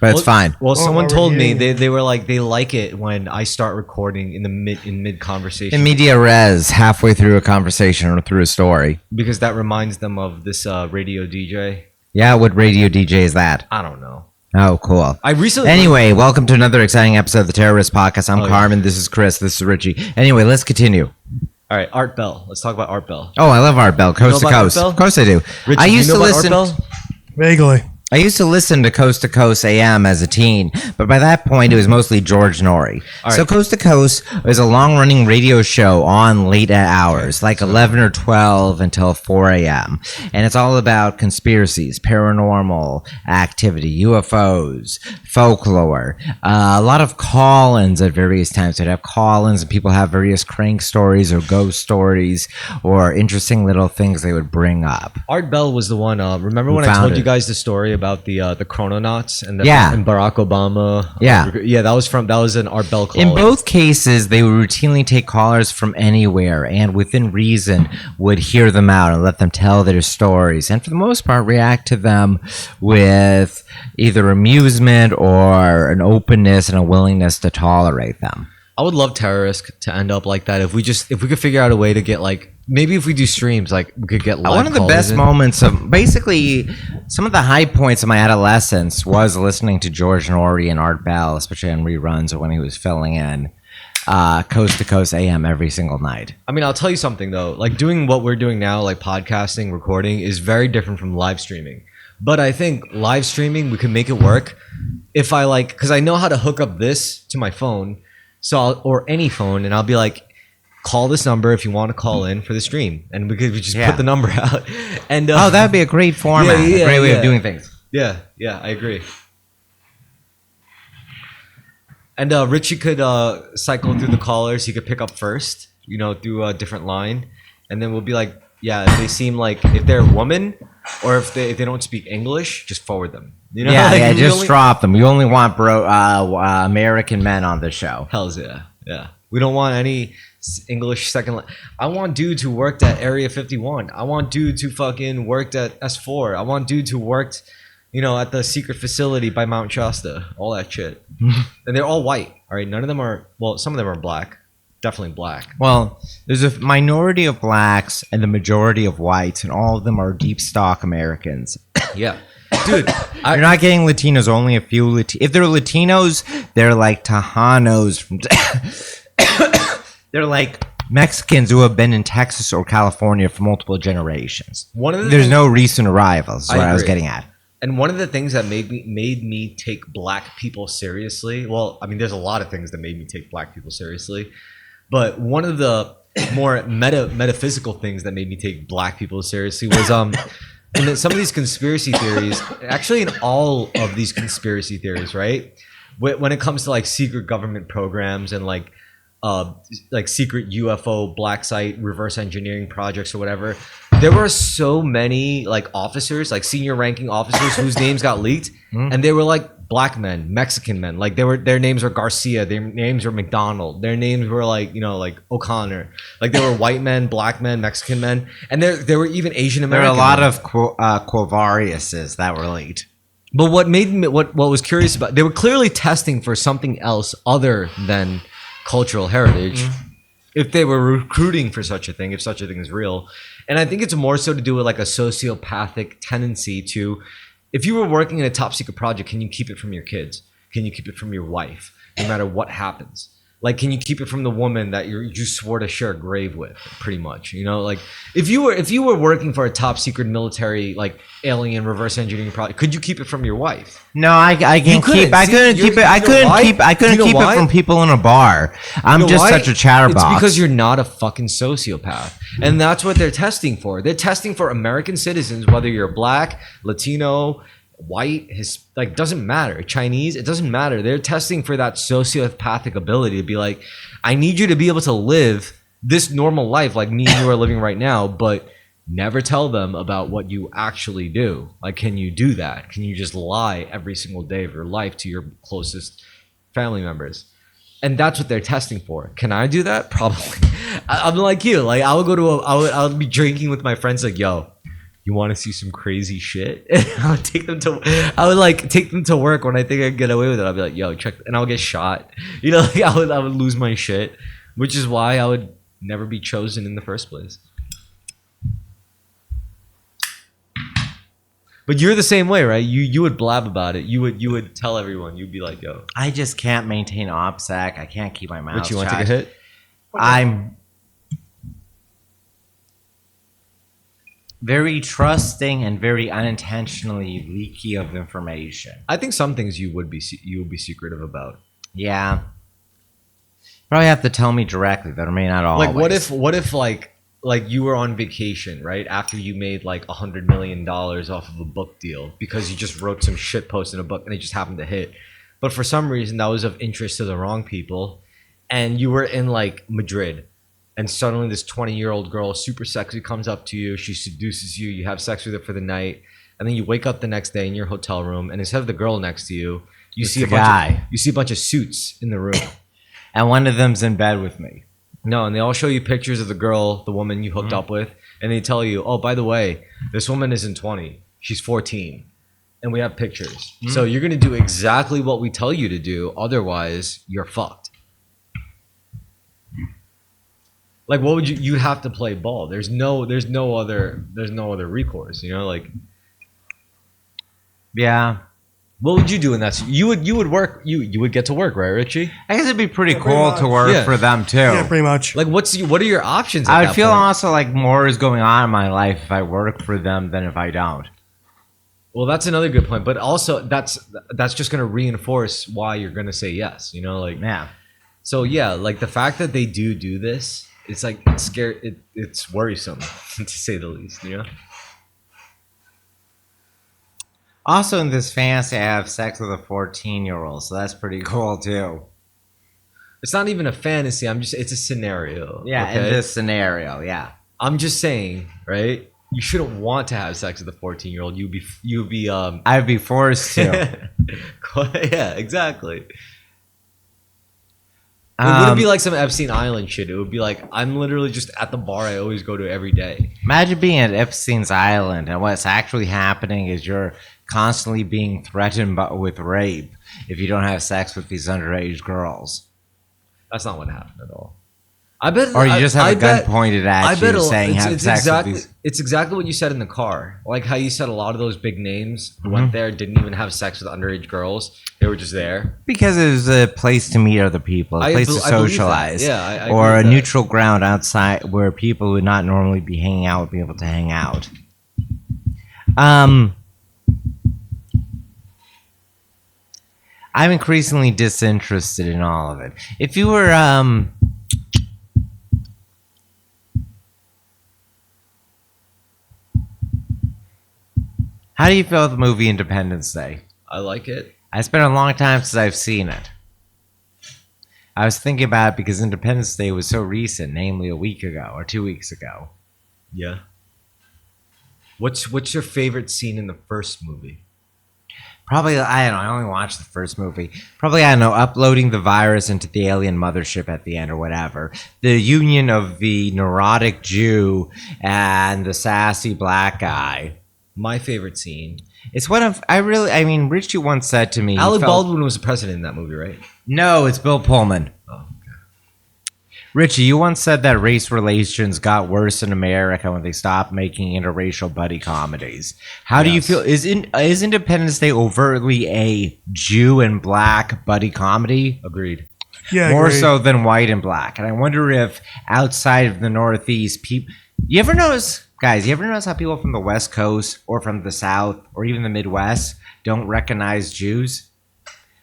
but it's fine. Well, someone told me they were like they like it when I start recording in mid conversation. In media res, halfway through a conversation or through a story, because that reminds them of this radio DJ. Yeah, what radio DJ is that? I don't know. Oh, cool. I recently. Anyway, welcome to another exciting episode of the Terrorisk podcast. I'm Carmen. Yeah. This is Chris. This is Richie. Anyway, let's continue. All right, Art Bell. Let's talk about Art Bell. Oh, I love Art Bell. Coast to coast. Of course I do. Richie, I used to listen. Art Bell? Vaguely. I used to listen to Coast to Coast AM as a teen, but by that point, it was mostly George Norrie. Right. So Coast to Coast is a long-running radio show on late hours, like 11 or 12 until 4 a.m. And it's all about conspiracies, paranormal activity, UFOs, folklore, a lot of call-ins at various times. They'd have call-ins and people have various crank stories or ghost stories or interesting little things they would bring up. Art Bell was the one, remember when I told you guys the story about the chrononauts and Barack Obama. Yeah, that was an Art Bell call. In both cases, they would routinely take callers from anywhere and within reason would hear them out and let them tell their stories, and for the most part react to them with either amusement or an openness and a willingness to tolerate them. I would love Terrorisk to end up like that if we could figure out a way to get like, maybe if we do streams, like we could get live one of the best moments of basically some of the high points of my adolescence was listening to George Norrie and Art Bell, especially on reruns or when he was filling in Coast to Coast AM every single night. I mean, I'll tell you something though, like doing what we're doing now, like podcasting, recording, is very different from live streaming. But I think live streaming, we can make it work if because I know how to hook up this to my phone. Or any phone, and I'll be like, call this number if you want to call in for the stream, and we just put the number out. And that'd be a great format, a great way of doing things. Yeah, I agree. And Richie could cycle through the callers. He could pick up first, through a different line, and then we'll be like, if they seem like if they're a woman or if they don't speak English, just forward them. Just drop them. We only want American men on the show. Hells yeah. We don't want any English second. I want dudes who worked at Area 51. I want dudes who fucking worked at S4. I want dudes who worked, at the secret facility by Mount Shasta. All that shit. And they're all white. All right, none of them are. Well, some of them are black. Definitely black. Well, there's a minority of blacks and the majority of whites, and all of them are deep stock Americans. Yeah. Dude, you're not getting Latinos. Only a few. If they're Latinos, they're like Tejanos from. They're like Mexicans who have been in Texas or California for multiple generations. There's no recent arrivals. Is what I was getting at. And one of the things that made me take black people seriously. Well, I mean, there's a lot of things that made me take black people seriously, but one of the more metaphysical things that made me take black people seriously was in some of these conspiracy theories, actually in all of these conspiracy theories, right? When it comes to like secret government programs and like secret UFO black site reverse engineering projects or whatever, there were so many like officers, like senior ranking officers whose names got leaked, and they were like black men, Mexican men. Like their names were Garcia, their names were McDonald, their names were like like O'Connor. Like there were white men, black men, Mexican men, and there were even Asian American. There were a lot of Quavariuses that were leaked. But what made me what was curious about, they were clearly testing for something else other than cultural heritage. If they were recruiting for such a thing, if such a thing is real. And I think it's more so to do with like a sociopathic tendency to, if you were working in a top secret project, can you keep it from your kids? Can you keep it from your wife, no matter what happens? Like, can you keep it from the woman that you swore to share a grave with, pretty much? Like if you were working for a top secret military, like alien reverse engineering project, could you keep it from your wife? No, I couldn't keep it from people in a bar. I'm just such a chatterbox. It's because you're not a fucking sociopath. And that's what they're testing for. They're testing for American citizens, whether you're black, Latino, white, doesn't matter, Chinese, it doesn't matter. They're testing for that sociopathic ability to be like, I need you to be able to live this normal life like me and you are living right now, but never tell them about what you actually do. Like, can you do that? Can you just lie every single day of your life to your closest family members? And that's what they're testing for. Can I do that? Probably. I'm like you. Like, I would be drinking with my friends like, yo, you want to see some crazy shit? And I would take them to, I would like take them to work when I think I can get away with it. I'll be like, yo, check, and I'll get shot. You know, like I would lose my shit, which is why I would never be chosen in the first place. But you're the same way, right? You would blab about it. You would tell everyone. You'd be like, yo. I just can't maintain OPSEC. I can't keep my mouth shut. But you want to take a hit? I'm very trusting and very unintentionally leaky of information. I think some things you would be secretive about. Yeah. Probably have to tell me directly, but I may not always. Like what if like you were on vacation, right? After you made like $100 million off of a book deal because you just wrote some shit post in a book and it just happened to hit. But for some reason that was of interest to the wrong people, and you were in like Madrid. And suddenly this 20-year-old girl, super sexy, comes up to you. She seduces you. You have sex with her for the night. And then you wake up the next day in your hotel room. And instead of the girl next to you, you see a bunch of suits in the room. And one of them's in bed with me. No, and they all show you pictures of the girl, the woman you hooked up with. And they tell you, oh, by the way, this woman isn't 20. She's 14. And we have pictures. So you're going to do exactly what we tell you to do. Otherwise, you're fucked. Like, what would you'd have to play ball. There's no other recourse, you know, like. Yeah. What would you do in that? You would work. You would get to work, right, Richie? I guess it'd be pretty cool to work for them too. Yeah, pretty much. Like, what are your options? I would feel also like more is going on in my life if I work for them than if I don't. Well, that's another good point, but also that's just going to reinforce why you're going to say yes. You know, like yeah. So yeah, like the fact that they do this. It's like it's scary. It's worrisome, to say the least. You know. Also, in this fantasy, I have sex with a 14-year-old, so that's pretty cool too. It's not even a fantasy. It's a scenario. Yeah, okay? In this scenario, yeah. I'm just saying, right? You shouldn't want to have sex with a 14-year-old. You'd be. I'd be forced to. Yeah, exactly. It wouldn't be like some Epstein Island shit. It would be like, I'm literally just at the bar I always go to every day. Imagine being at Epstein's Island and what's actually happening is you're constantly being threatened with rape if you don't have sex with these underage girls. That's not what happened at all. I bet. Or you just have a gun pointed at you saying have sex with these. It's exactly what you said in the car. Like how you said a lot of those big names who went there didn't even have sex with underage girls. They were just there. Because it was a place to meet other people, a place to socialize. Yeah, I or a neutral ground outside where people would not normally be hanging out would be able to hang out. I'm increasingly disinterested in all of it. If you were how do you feel with the movie Independence Day? I like it. It's been a long time since I've seen it. I was thinking about it because Independence Day was so recent, namely a week ago or 2 weeks ago. Yeah. What's your favorite scene in the first movie? Probably, I don't know, I only watched the first movie. Probably, I don't know, uploading the virus into the alien mothership at the end or whatever. The union of the neurotic Jew and the sassy black guy. My favorite scene. It's one of, Richie once said to me. Alec Baldwin was the president in that movie, right? No, it's Bill Pullman. Oh, okay. Richie, you once said that race relations got worse in America when they stopped making interracial buddy comedies. How do you feel? Is Independence Day overtly a Jew and black buddy comedy? Agreed. Yeah, More so than white and black. And I wonder if outside of the Northeast, people... You ever notice how people from the West Coast or from the South or even the Midwest don't recognize Jews?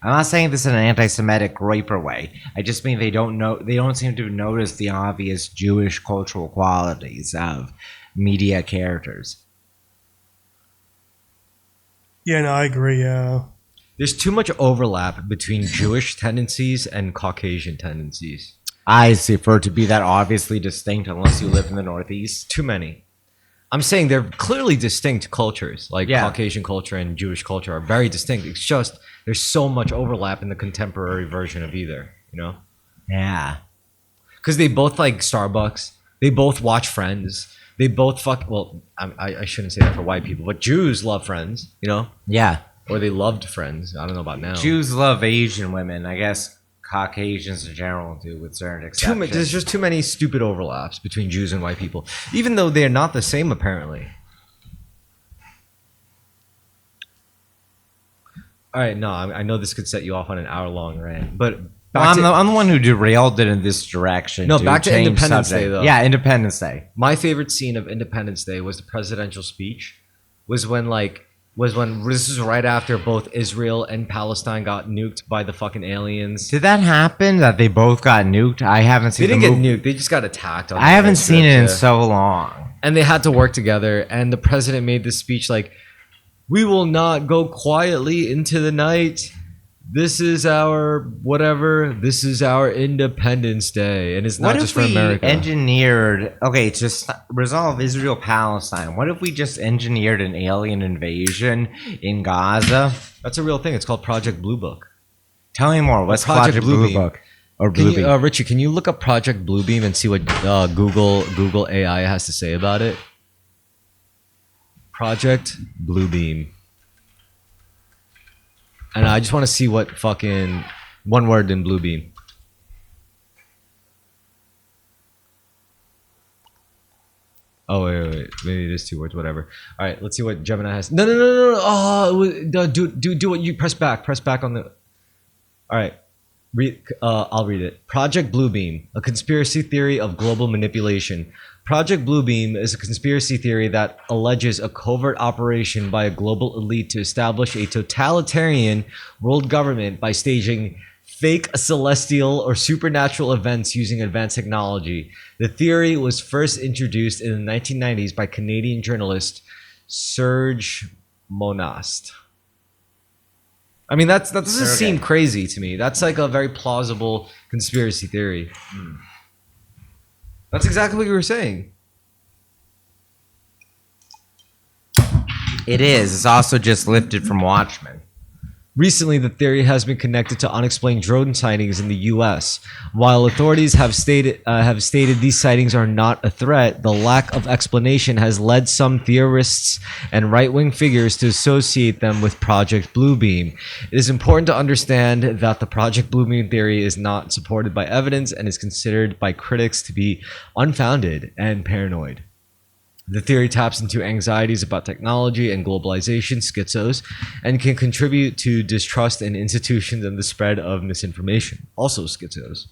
I'm not saying this in an anti-Semitic raper way. I just mean they don't seem to notice the obvious Jewish cultural qualities of media characters. Yeah, no, I agree, yeah. There's too much overlap between Jewish tendencies and Caucasian tendencies. I see, for it to be that obviously distinct unless you live in the Northeast. Too many. I'm saying they're clearly distinct cultures. Like Caucasian culture and Jewish culture are very distinct. It's just there's so much overlap in the contemporary version of either, you know? Yeah. Because they both like Starbucks. They both watch Friends. They both fuck. Well, I shouldn't say that for white people, but Jews love Friends, you know, Yeah. or they loved Friends. I don't know about now. Jews love Asian women. I guess Caucasians in general do, with certain exceptions. There's just too many stupid overlaps between Jews and white people, even though they're not the same apparently. All right, no, I know this could set you off on an hour-long rant, but I'm the one who derailed it in this direction. No, back to change Independence subject. Day, though. Yeah, Independence Day. My favorite scene of Independence Day was the presidential speech. Was when this was right after both Israel and Palestine got nuked by the fucking aliens. Did that happen? That they both got nuked? I haven't seen. They didn't get nuked. They just got attacked. I haven't seen it in so long. And they had to work together. And the president made this speech like, "We will not go quietly into the night. This is our whatever. This is our Independence Day, and it's not just for America." Engineered, okay, to resolve Israel-Palestine, what if we just engineered an alien invasion in Gaza? That's a real thing. It's called Project Blue Book. Tell me more. What's Project Blue Book? Or Blue Beam? Richie, can you look up Project Bluebeam and see what Google AI has to say about it? Project Bluebeam. And I just want to see what fucking one word in Bluebeam. Oh wait. Maybe it is 2 words. Whatever. All right, let's see what Gemini has. No. Oh, do what you press back. Press back on the. All right. I'll read it. Project Bluebeam, a conspiracy theory of global manipulation. Project Bluebeam is a conspiracy theory that alleges a covert operation by a global elite to establish a totalitarian world government by staging fake celestial or supernatural events using advanced technology. The theory was first introduced in the 1990s by Canadian journalist Serge Monast. I mean, that doesn't seem crazy to me. That's like a very plausible conspiracy theory. That's exactly what you were saying. It is. It's also just lifted from Watchmen. Recently, the theory has been connected to unexplained drone sightings in the U.S. While authorities have stated these sightings are not a threat, the lack of explanation has led some theorists and right-wing figures to associate them with Project Bluebeam. It is important to understand that the Project Bluebeam theory is not supported by evidence and is considered by critics to be unfounded and paranoid. The theory taps into anxieties about technology and globalization, schizos, and can contribute to distrust in institutions and the spread of misinformation, also schizos.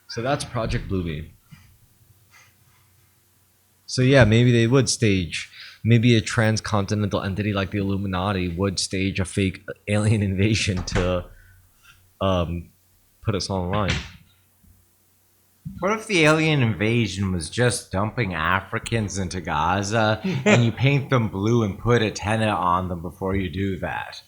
So that's Project Bluebeam. So yeah, maybe they would stage, maybe a transcontinental entity like the Illuminati would stage a fake alien invasion to put us online. What if the alien invasion was just dumping Africans into Gaza and you paint them blue and put a tenant on them before you do that?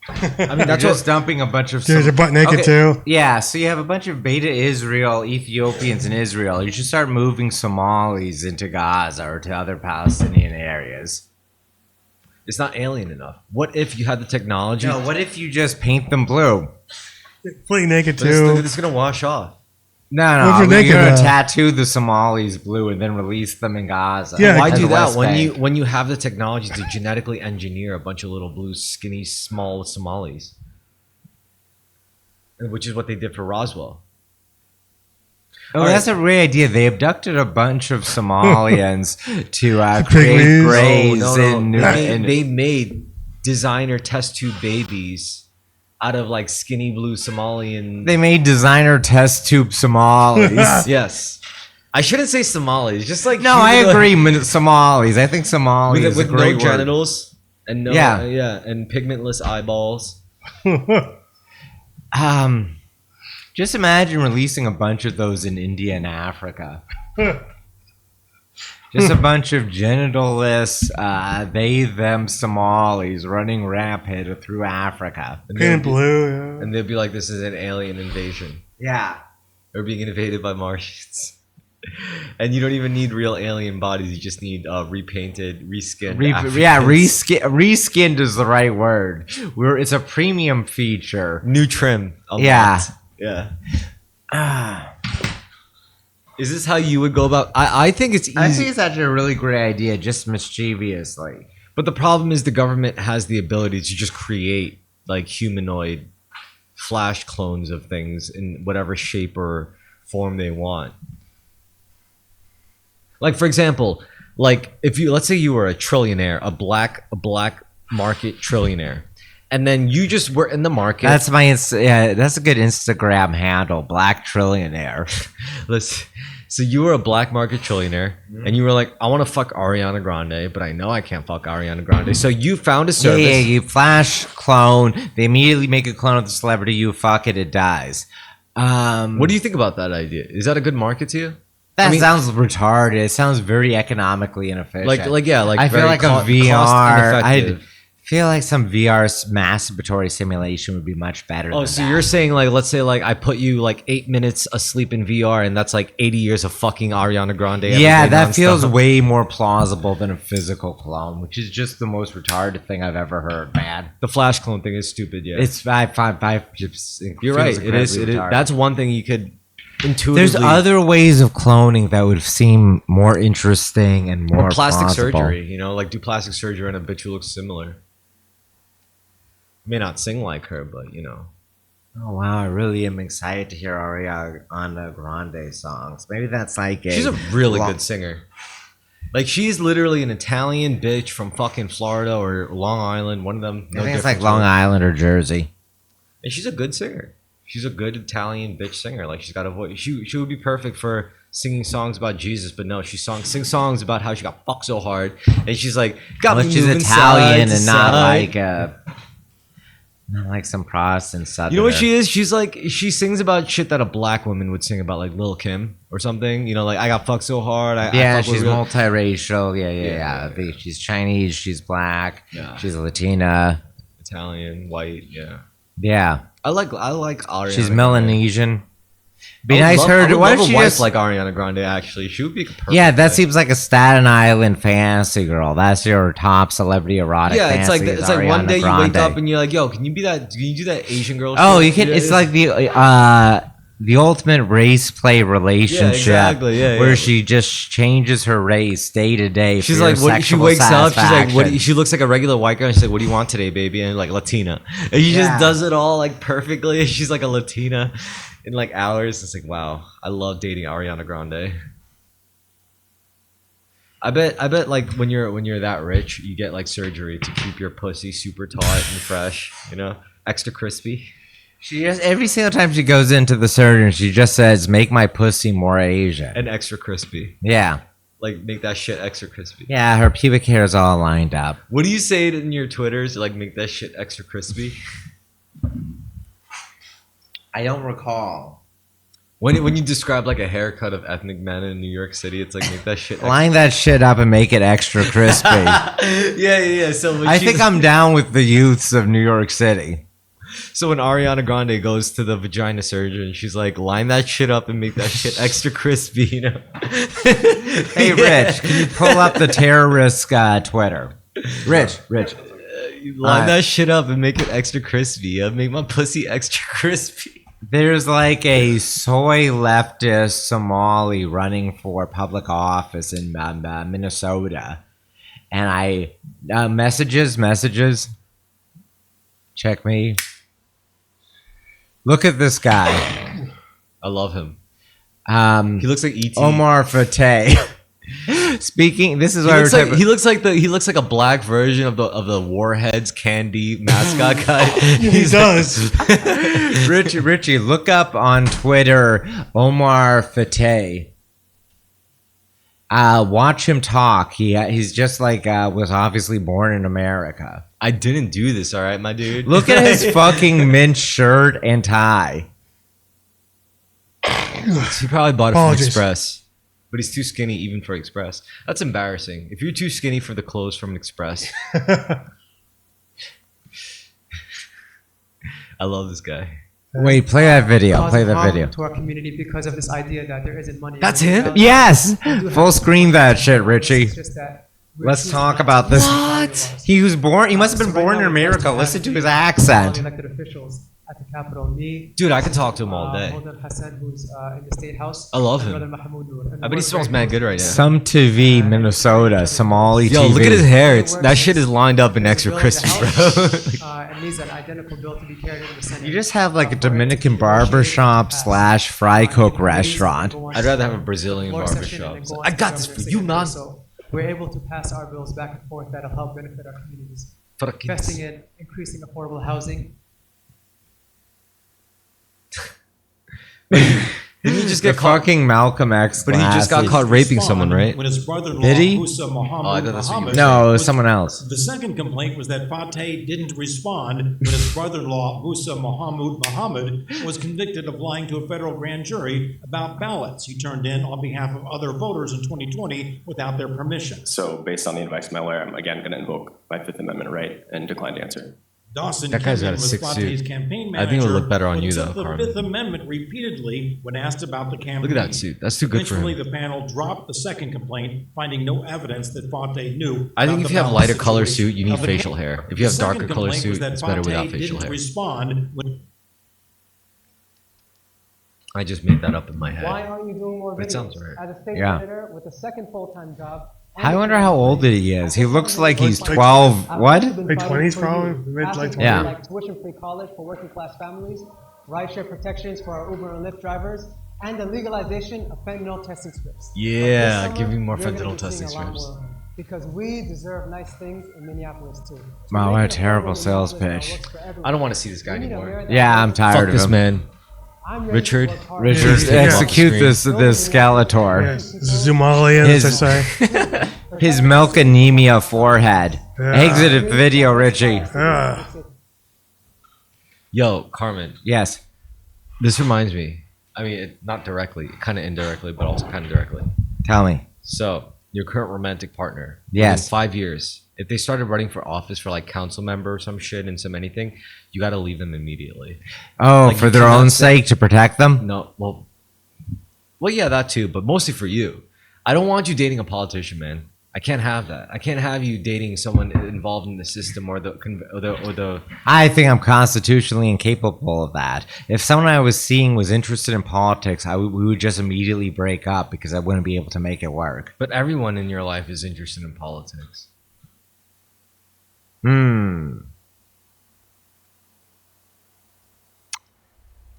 I mean, that's just dumping a bunch of... There's a butt naked too. Yeah, so you have a bunch of Beta Israel, Ethiopians in Israel. You should start moving Somalis into Gaza or to other Palestinian areas. It's not alien enough. What if you had the technology? No, what if you just paint them blue? Fully naked too. It's going to wash off. No, you're gonna tattoo the Somalis blue and then release them in Gaza. Yeah, why do that when you have the technology to genetically engineer a bunch of little blue, skinny, small Somalis, which is what they did for Roswell. Oh, that's a great idea. They abducted a bunch of Somalians to create grays. They made designer test tube babies out of like skinny blue Somalian. They made designer test tube Somalis. Yes. I shouldn't say Somalis. Just like I agree. Somalis. I think Somalis is a great no genitals and and pigmentless eyeballs. Just imagine releasing a bunch of those in India and Africa. Just a bunch of genitalless, they/them Somalis running rampant through Africa. And blue, yeah. And they'd be like, this is an alien invasion. Yeah. Or being invaded by Martians. And you don't even need real alien bodies. You just need repainted, reskinned. Reskinned is the right word. It's a premium feature. New trim. Yeah. Yeah. Is this how you would go about? I think it's easy. I think it's actually a really great idea, just mischievously. But the problem is the government has the ability to just create like humanoid flash clones of things in whatever shape or form they want. Like for example, like if you let's say you were a trillionaire, a black market trillionaire, and then you just were in the market. That's that's a good Instagram handle, Black Trillionaire. Listen, so you were a black market trillionaire, and you were like, I want to fuck Ariana Grande, but I know I can't fuck Ariana Grande. So you found a service. Yeah, you flash clone. They immediately make a clone of the celebrity. You fuck it, it dies. What do you think about that idea? Is that a good market to you? That sounds retarded. It sounds very economically inefficient. I feel like a cost VR. ineffective. I feel like some VR masturbatory simulation would be much better. Oh, so you're saying like, let's say like I put you like 8 minutes asleep in VR, and that's like 80 years of fucking Ariana Grande. Yeah, that feels way more plausible than a physical clone, which is just the most retarded thing I've ever heard, man. The flash clone thing is stupid. Yeah, it's five. You're right. It is. That's one thing you could intuitively. There's other ways of cloning that would seem more interesting and more plastic plausible. surgery. You know, like do plastic surgery on a bitch who looks similar. May not sing like her, but you know. Oh wow, I really am excited to hear Ariana Grande songs. Maybe that's like she's a really good singer. Like she's literally an Italian bitch from fucking Florida or Long Island, one of them. I think it's like Long Island or Jersey. And she's a good singer. She's a good Italian bitch singer. Like she's got a voice. She would be perfect for singing songs about Jesus, but no, she sings songs about how she got fucked so hard, and she's like, she's Italian and not like not like some Protestant Southerner. You know what she is? She's like, she sings about shit that a black woman would sing about, like Lil' Kim or something. You know, like I got fucked so hard. She's multiracial. Yeah. She's Chinese. She's black. Yeah. She's Latina. Italian, white. Yeah. Yeah. I like Ariana. She's Melanesian. Be nice her. Why don't she just like Ariana Grande? Actually, she would be perfect. Yeah, that seems like a Staten Island fantasy girl. That's your top celebrity erotic. Yeah, fantasy it's like one day you wake up and you're like, yo, can you do that Asian girl? Oh, you can. It's like the ultimate race play relationship. Yeah, exactly. Yeah, where she just changes her race day to day. She's like, what? She wakes up. She's like, what? She looks like a regular white girl. And she's like, what do you want today, baby? And like Latina, and she just does it all like perfectly. She's like a Latina. In like hours, it's like, wow, I love dating Ariana Grande. I bet like when you're that rich, you get like surgery to keep your pussy super taut and fresh, you know, extra crispy. She just every single time she goes into the surgeon, she just says, "Make my pussy more Asian and extra crispy." Yeah, like make that shit extra crispy. Yeah, her pubic hair is all lined up. What do you say in your Twitters? Like, make that shit extra crispy. I don't recall. When you describe like a haircut of ethnic men in New York City, it's like make that shit line that shit up and make it extra crispy. yeah. So I think I'm down with the youths of New York City. So when Ariana Grande goes to the vagina surgeon, she's like, line that shit up and make that shit extra crispy, you know? Hey, Rich, can you pull up the Terrorisk Twitter? Rich. Line that shit up and make it extra crispy. Make my pussy extra crispy. There's like a soy leftist Somali running for public office in Minnesota. And I messages. Check me. Look at this guy. I love him. He looks like E.T. Omar Fateh. Speaking, this is why he looks like a black version of the Warheads candy mascot guy. He does. Richie, look up on Twitter Omar Fateh. Watch him talk. He's just like was obviously born in America. I didn't do this, all right, my dude. Look at his fucking mint shirt and tie. He probably bought it from Express. But he's too skinny even for Express. That's embarrassing. If you're too skinny for the clothes from Express. I love this guy. Wait, play that video. Play that video. To our community because of this idea that there isn't money. That's him? Yes! Full screen that shit, Richie. It's just that let's talk about this. What? He must have been born in America. Listen to his accent. Elected officials at the Capitol. Me, Dude, I could talk to him all day. Mouldan Hassan, who's in the State House. I love and him. Brother Mahmoud Noor. And I we bet he work smells very mad good right now. Some TV, Minnesota, Somali Yo, TV. look at his hair. That shit is lined up in extra crispy, bro. It needs an identical bill to be carried in the Senate. You just have like a Dominican barbershop / fry cook restaurant. I'd rather have a Brazilian barbershop. I got this for you, man. So we're able to pass our bills back and forth that'll help benefit our communities. Fucking- Investing in increasing affordable housing. Didn't he just The get caught? fucking Malcolm X. But he just got caught raping someone, right? When his brother-in-law, Did he? Musa Oh, I Muhammad, thought that's what you were No, it was was- someone else. The second complaint was that Fateh didn't respond when his brother-in-law, Musa Muhammad, was convicted of lying to a federal grand jury about ballots he turned in on behalf of other voters in 2020 without their permission. So based on the advice of my lawyer, I'm again going to invoke my Fifth Amendment right and decline to answer. Dawson That guy's got a Kidman was sick Fateh's suit. campaign I think it would manager, look better on but you, took though, the Carmen. Fifth Amendment repeatedly when asked about the campaign. Look at that suit. That's too good for Eventually, him. the panel dropped the second complaint, finding no evidence that Fateh knew. I think about if the you have ballot lighter color situation. suit, you need Of the facial case. hair. If you have The second darker color complaint was suit, that it's better Fateh without facial didn't hair. respond when I just made that up in my Why head. aren't you doing more That videos? sounds right. As a state Yeah. senator with a second full-time job. I wonder how old he is. He looks like he's 12. What? Like 20s probably? Mid- late Yeah. Like tuition-free college for working-class families, ride-share protections for our Uber and Lyft drivers, and the legalization of fentanyl testing strips. Yeah, But this give me more you're gonna fentanyl be seeing testing a lot strips. more, because we deserve nice things in Minneapolis too. Wow, what a Making terrible affordable sales Minneapolis pitch. that works for everyone. I don't want to see this guy We need a anymore. mayor that Yeah, I'm works- tired Fuck of this him. man. I'm ready to Richard. work hard. Richard, Yeah. execute Yeah. this Skeletor. Yes, this is Somalian, as His- I say. His milk anemia forehead. Yeah. Exit video, Richie. Yo, Carmen, Yes. this reminds me. I mean, not directly, kind of indirectly, but also kind of directly. Tell me. So, your current romantic partner. Yes. In 5 years, if they started running for office for like council member or some shit and some anything, you got to leave them immediately. Oh, Like, for you their cannot own say- sake, to protect them? No, well, yeah, that too, but mostly for you. I don't want you dating a politician, man. I can't have that. I can't have you dating someone involved in the system or the. I think I'm constitutionally incapable of that. If someone I was seeing was interested in politics, we would just immediately break up because I wouldn't be able to make it work. But everyone in your life is interested in politics. You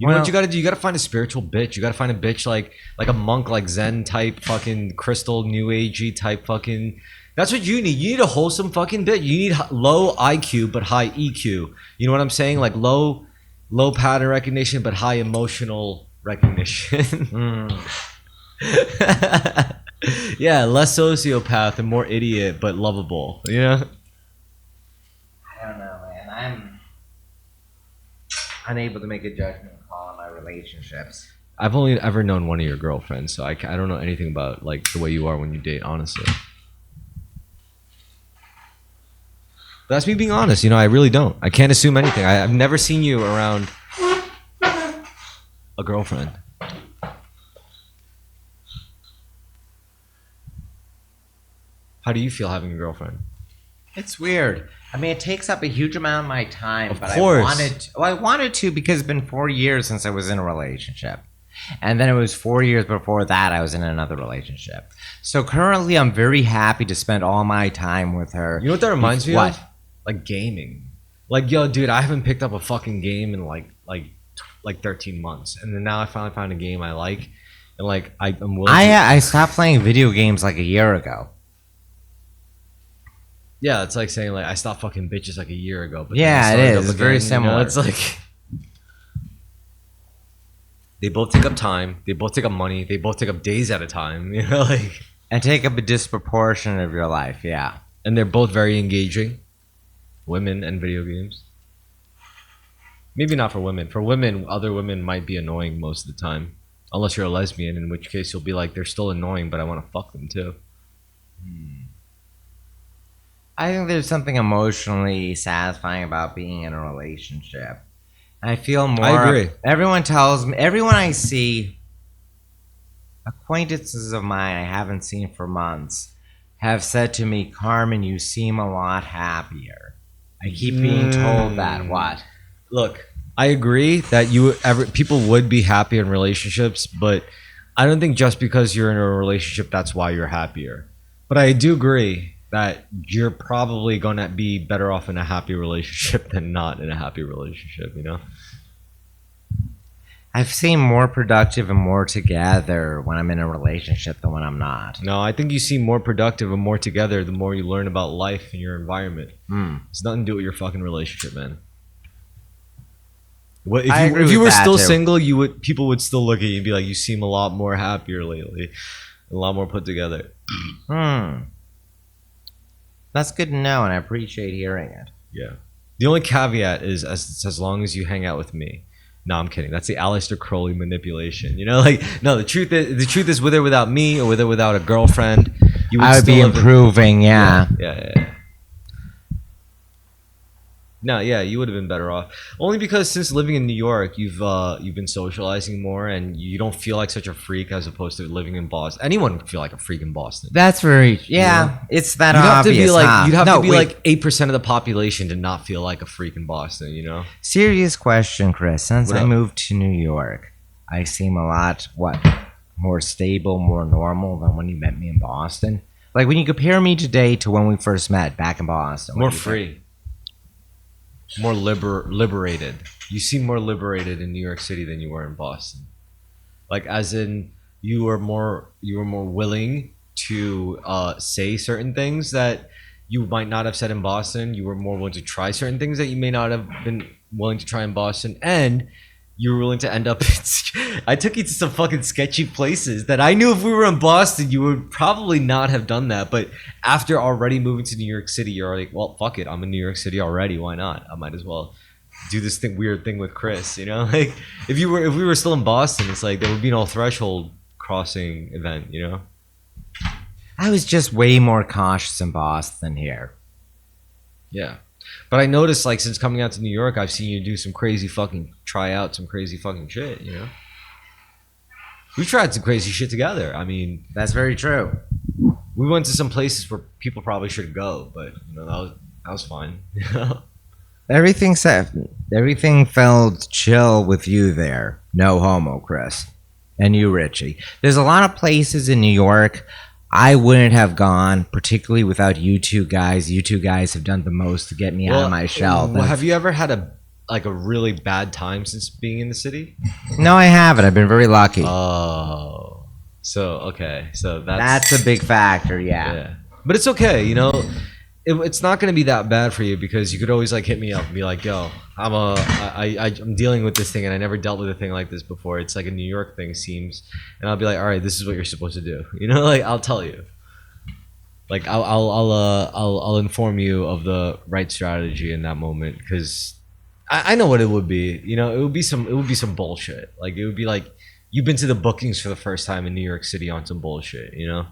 know Well- what you gotta do? You gotta find a spiritual bitch. You gotta find a bitch like a monk, like Zen type, fucking crystal, new agey type, fucking. That's what you need. You need a wholesome fucking bitch. You need low IQ but high EQ. You know what I'm saying? Like low pattern recognition but high emotional recognition. Yeah, less sociopath and more idiot but lovable. You know? I don't know, man. I'm unable to make a judgment call on my relationships. I've only ever known one of your girlfriends, so I don't know anything about like the way you are when you date, honestly. But that's me being honest. You know, I really don't. I can't assume anything. I've never seen you around a girlfriend. How do you feel having a girlfriend? It's weird. I mean, it takes up a huge amount of my time. Of but course. I wanted to because it's been 4 years since I was in a relationship. And then it was 4 years before that I was in another relationship. So currently I'm very happy to spend all my time with her. You know what that reminds me What? of? Like gaming. Like, yo, dude, I haven't picked up a fucking game in like 13 months. And then now I finally found a game I like. And like, I'm willing to... I stopped playing video games like a year ago. Yeah, it's like saying like I stopped fucking bitches like a year ago. But Yeah, then I it started is. up It's very again, you know? similar. It's like they both take up time. They both take up money. They both take up days at a time. You know, like, And take up a disproportion of your life, yeah. and they're both very engaging. Women and video games. Maybe not for women. For women, other women might be annoying most of the time, unless you're a lesbian, in which case you'll be like, they're still annoying, but I want to fuck them too. I think there's something emotionally satisfying about being in a relationship. I feel more. I agree. Everyone tells me, everyone I see, acquaintances of mine I haven't seen for months, have said to me, Carmen, you seem a lot happier. I keep being told that. What? Look, I agree that people would be happy in relationships, but I don't think just because you're in a relationship that's why you're happier. But I do agree that you're probably gonna be better off in a happy relationship than not in a happy relationship. You know. I've seen more productive and more together when I'm in a relationship than when I'm not. No, I think you seem more productive and more together the more you learn about life and your environment. It's nothing to do with your fucking relationship, man. If you were still single, people would still look at you and be like, "You seem a lot more happier lately, a lot more put together." That's good to know, and I appreciate hearing it. Yeah. The only caveat is as long as you hang out with me. No, I'm kidding. That's the Aleister Crowley manipulation. You know, like no. The truth is, with or without me, or with or without a girlfriend, I would be improving. Yeah. No, yeah, you would have been better off. Only because since living in New York, you've been socializing more, and you don't feel like such a freak as opposed to living in Boston. Anyone would feel like a freak in Boston. That's very It's that obvious. You'd have to be like 8% of the population to not feel like a freak in Boston. You know. Serious question, Chris. Since What I up? moved to New York, I seem a lot more stable, more normal than when you met me in Boston. Like when you compare me today to when we first met back in Boston. More free. More liberated. You seem more liberated in New York City than you were in Boston. Like as in you were more willing to say certain things that you might not have said in Boston. You were more willing to try certain things that you may not have been willing to try in Boston, and you were willing to end up I took you to some fucking sketchy places that I knew if we were in Boston you would probably not have done that, but after already moving to New York City you're like, well, fuck it, I'm in New York City already, why not? I might as well do this weird thing with Chris, you know? Like if we were still in Boston, it's like there would be no threshold crossing event, you know? I was just way more cautious in Boston here. Yeah. But I noticed, like, since coming out to New York, I've seen you do some crazy fucking try out some crazy fucking shit, you know? We tried some crazy shit together. I mean, That's very true. we went to some places where people probably shouldn't go, but you know, that was fine. Everything felt chill with you there. No homo, Chris. And you, Richie. There's a lot of places in New York I wouldn't have gone, particularly without you two guys. You two guys have done the most to get me out of my shell. Well, have you ever had a really bad time since being in the city? No, I haven't. I've been very lucky. Oh, so okay, so That's a big factor, yeah. But it's okay, you know. It's not going to be that bad for you because you could always like hit me up and be like, "Yo, I'm dealing with this thing and I never dealt with a thing like this before. It's like a New York thing seems," and I'll be like, "All right, this is what you're supposed to do." You know, like I'll tell you. Like I'll inform you of the right strategy in that moment because I know what it would be. You know, it would be some bullshit. Like it would be like you've been to the bookings for the first time in New York City on some bullshit. You know.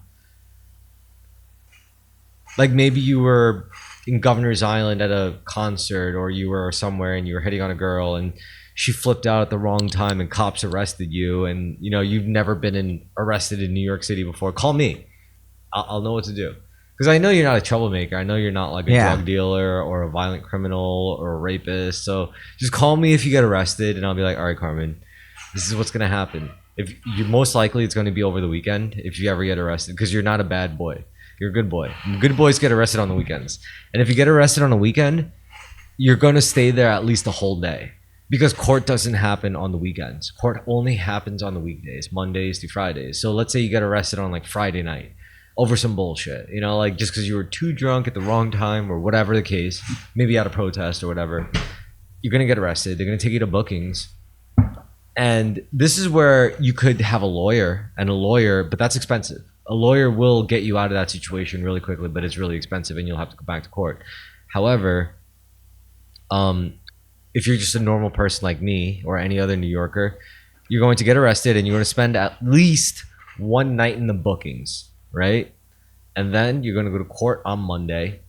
Like maybe you were in Governor's Island at a concert or you were somewhere and you were hitting on a girl and she flipped out at the wrong time and cops arrested you and you know you've never been arrested in New York City before. Call me. I'll know what to do. Because I know you're not a troublemaker. I know you're not like a drug dealer or a violent criminal or a rapist. So just call me if you get arrested and I'll be like, all right, Carmen, this is what's going to happen. If you most likely it's going to be over the weekend if you ever get arrested because you're not a bad boy. You're a good boy. Good boys get arrested on the weekends. And if you get arrested on the weekend, you're going to stay there at least a whole day because court doesn't happen on the weekends. Court only happens on the weekdays, Mondays through Fridays. So let's say you get arrested on like Friday night over some bullshit, you know, like just because you were too drunk at the wrong time or whatever the case, maybe at a protest or whatever, you're going to get arrested. They're going to take you to bookings. And this is where you could have a lawyer, but that's expensive. A lawyer will get you out of that situation really quickly, but it's really expensive and you'll have to go back to court. However, if you're just a normal person like me or any other New Yorker, you're going to get arrested and you're going to spend at least one night in the bookings, right? And then you're going to go to court on Monday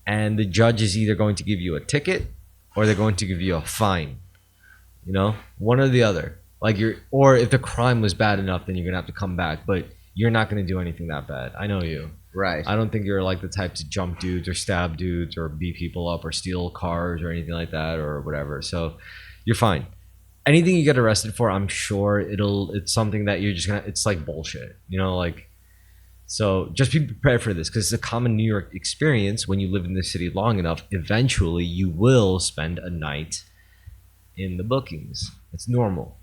and the judge is either going to give you a ticket or they're going to give you a fine. You know, one or the other. Or if the crime was bad enough, then you're going to have to come back, but you're not going to do anything that bad. I know you. Right. I don't think you're like the type to jump dudes or stab dudes or beat people up or steal cars or anything like that or whatever. So You're fine. Anything you get arrested for, I'm sure it's something that you're just gonna. It's like bullshit, like. So just be prepared for this, because it's a common New York experience. When you live in the city long enough, eventually you will spend a night in the bookings. It's normal.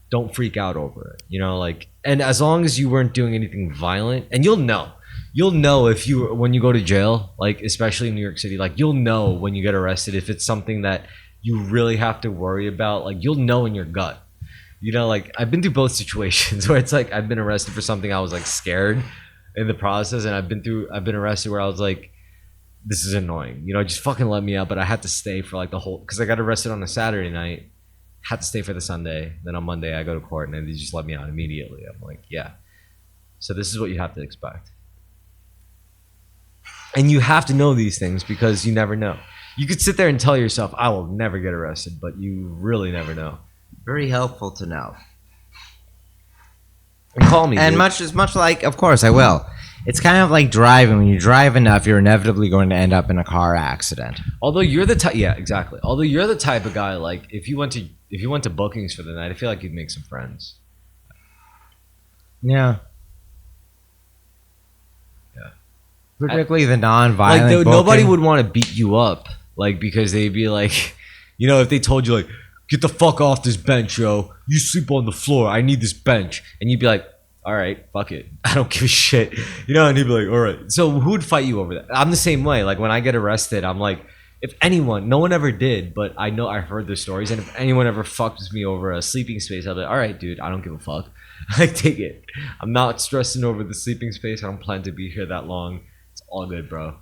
Don't freak out over it, and as long as you weren't doing anything violent, and you'll know if when you go to jail, especially in New York City, you'll know when you get arrested if it's something that you really have to worry about. You'll know in your gut, I've been through both situations where it's I've been arrested for something I was scared in the process, and I've been arrested where I was this is annoying, just fucking let me out. But I had to stay for the whole, because I got arrested on a Saturday night, had to stay for the Sunday, then on Monday I go to court and then they just let me out immediately. I'm yeah. So this is what you have to expect. And you have to know these things, because you never know. You could sit there and tell yourself, I will never get arrested, but you really never know. Very helpful to know. And call me. And dude. much like, of course I will. It's kind of like driving. When you drive enough, you're inevitably going to end up in a car accident. Although you're the type, yeah, exactly. Although you're the type of guy, if you went to bookings for the night, I feel like you'd make some friends. Yeah. Particularly the non-violent. Nobody would want to beat you up, because they'd be if they told you get the fuck off this bench, yo. You sleep on the floor. I need this bench. And you'd be all right, fuck it. I don't give a shit. And he'd be all right. So who would fight you over that? I'm the same way. When I get arrested, I'm if anyone, no one ever did, but I know I heard the stories. And if anyone ever fucked with me over a sleeping space, I'll be all right, dude, I don't give a fuck. Take it. I'm not stressing over the sleeping space. I don't plan to be here that long. It's all good, bro.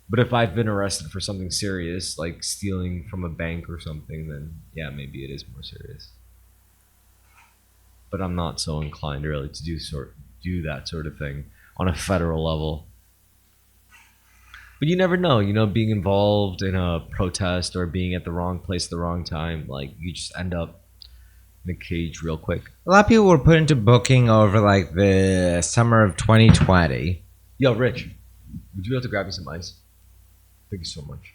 But if I've been arrested for something serious, like stealing from a bank or something, then yeah, maybe it is more serious. But I'm not so inclined really to do that sort of thing on a federal level. But you never know, being involved in a protest or being at the wrong place at the wrong time, you just end up in a cage real quick. A lot of people were put into booking over the summer of 2020. Yo, Rich, would you be able to grab me some ice? Thank you so much.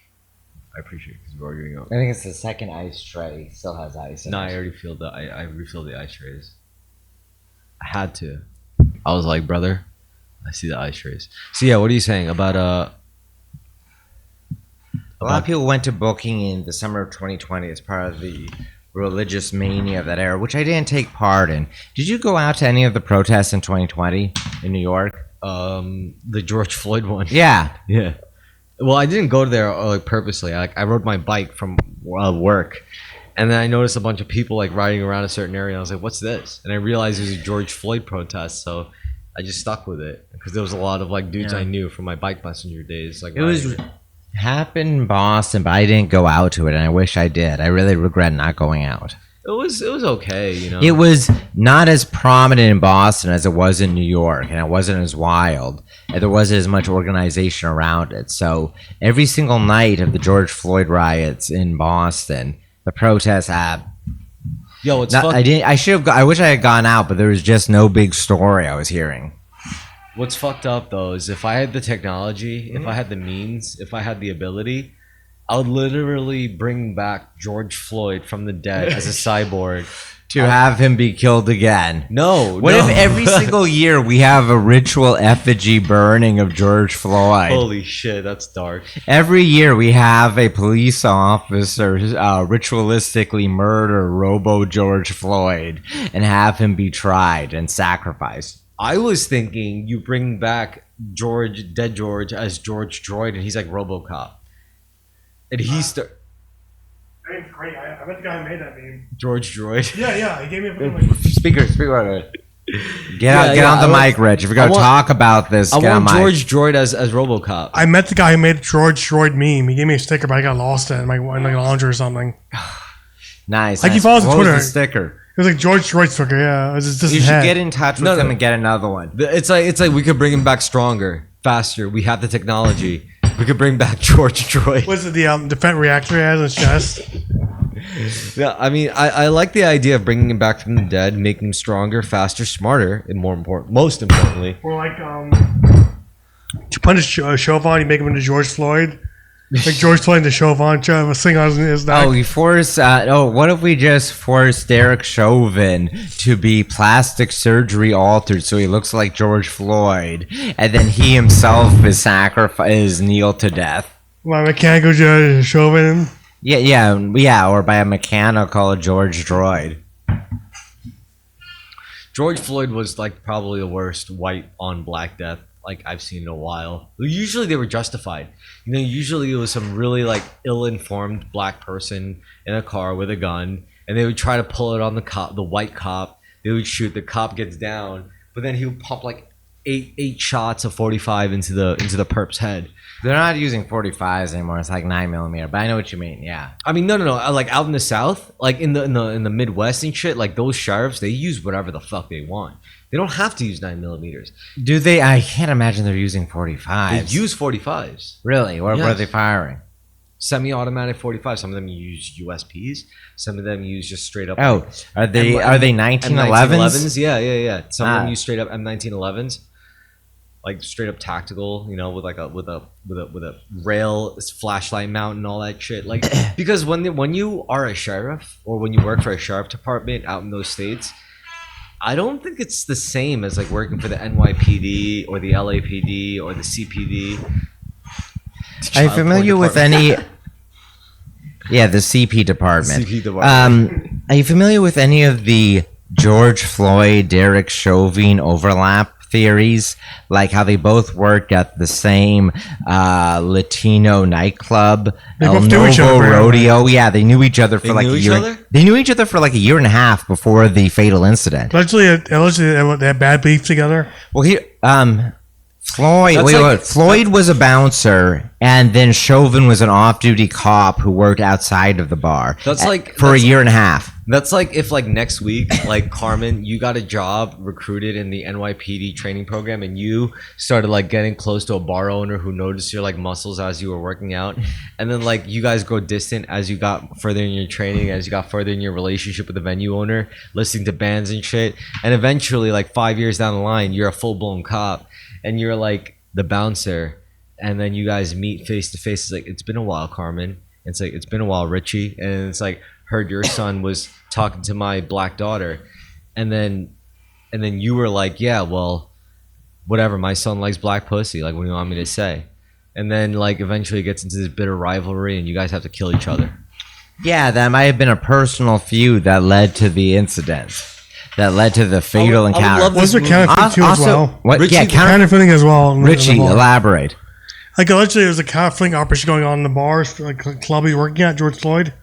I appreciate it, because we're arguing out. I think it's the second ice tray. Still has ice in it. I already filled I refilled the ice trays. I had to. I was brother, I see the ice trays. So yeah, what are you saying about A lot of people went to booking in the summer of 2020 as part of the religious mania of that era, which I didn't take part in. Did you go out to any of the protests in 2020 in New York? The George Floyd one? Yeah. Yeah. Well, I didn't go there purposely. I rode my bike from work, and then I noticed a bunch of people riding around a certain area. And I was like, "What's this?" And I realized it was a George Floyd protest, so I just stuck with it, because there was a lot of dudes I knew from my bike messenger days. It was happened in Boston, but I didn't go out to it, and I wish I did. I really regret not going out. It was okay, It was not as prominent in Boston as it was in New York, and it wasn't as wild, and there wasn't as much organization around it. So every single night of the George Floyd riots in Boston, the protests had. Yo, it's I wish I had gone out, but there was just no big story I was hearing. What's fucked up though is if I had the technology, if I had the means, if I had the ability, I would literally bring back George Floyd from the dead as a cyborg. To have him be killed again. What No. if every single year we have a ritual effigy burning of George Floyd? Holy shit, that's dark. Every year we have a police officer ritualistically murder Robo George Floyd and have him be tried and sacrificed. I was thinking you bring back Dead George as George Droid, and he's like RoboCop. And he's That name's great. I met the guy who made that name. George Droid. Yeah. He gave me a Speaker. Get on the mic, Rich. If we're going to talk about this, I get on want mic. George Droid as RoboCop. I met the guy who made George Droid meme. He gave me a sticker, but I got lost in my laundry or something. Nice. He follows What Twitter. was the sticker? It was George Droid sticker. Yeah, it was just You his should head. get in touch with him and get another one. It's like we could bring him back stronger, faster. We have the technology. We could bring back George Droid. Was it the defense reactor he has in his chest? Yeah, I mean, I like the idea of bringing him back from the dead, making him stronger, faster, smarter, and most importantly. Or you put his show on, you make him into George Floyd, Like George Floyd to show on was sing on his neck. Oh, we force. What if we just force Derek Chauvin to be plastic surgery altered so he looks like George Floyd, and then he himself is kneeled to death? My mechanical judge Chauvin. Yeah, or by a mechanical George Droid. George Floyd was like probably the worst white on black death like I've seen in a while. Usually they were justified. Usually it was some really like ill-informed black person in a car with a gun, and they would try to pull it on the white cop. They would shoot. The cop gets down, but then he would pump like eight shots of 45 into the perp's head. They're not using 45s anymore. It's like 9mm. But I know what you mean. Yeah. I mean, no. Like out in the South, like in the Midwest and shit, like those sheriffs, they use whatever the fuck they want. They don't have to use 9mm. Do they? I can't imagine they're using 45s. They use 45s. Really? What Yes. are they firing? Semi-automatic 45. Some of them use USPs. Some of them use just straight up. Oh, are they 1911s? Yeah. Some of them use straight up M1911s. Like straight up tactical, with like with a rail flashlight mount and all that shit. Like because when you are a sheriff or when you work for a sheriff department out in those states, I don't think it's the same as like working for the NYPD or the LAPD or the CPD. Are you familiar with any? Yeah, the CP department. CP department. Are you familiar with any of the George Floyd, Derek Chauvin overlap theories, like how they both worked at the same Latino nightclub, They El both knew each other, Novo right? Rodeo? Yeah, they knew each other for They like knew a each year. other? They knew each other for like a year and a half before the fatal incident. Allegedly, they had bad beef together. Well, Floyd. That's Wait, like- Floyd was a bouncer, and then Chauvin was an off-duty cop who worked outside of the bar. That's like- for a that's- year and a half. That's like if like next week, like Carmen, you got a job recruited in the NYPD training program, and you started like getting close to a bar owner who noticed your like muscles as you were working out, and then like you guys grow distant as you got further in your training, as you got further in your relationship with the venue owner, listening to bands and shit, and eventually like 5 years down the line, you're a full blown cop, and you're like the bouncer, and then you guys meet face to face. It's like, it's been a while, Carmen. It's like, it's been a while, Richie, and it's like, heard your son was talking to my black daughter, and then you were like, yeah, well, whatever, my son likes black pussy, like, what do you want me to say? And then like eventually it gets into this bitter rivalry and you guys have to kill each other. Yeah, that might have been a personal feud that led to the incident, that led to the fatal I would encounter. love Was there this movie. counterfeit too as well? What? Richie, Yeah, Counterfeiting as well. in the Richie, bar. elaborate. Like allegedly, there was a counterfeiting operation going on in the bars, like club he was working at, George Floyd.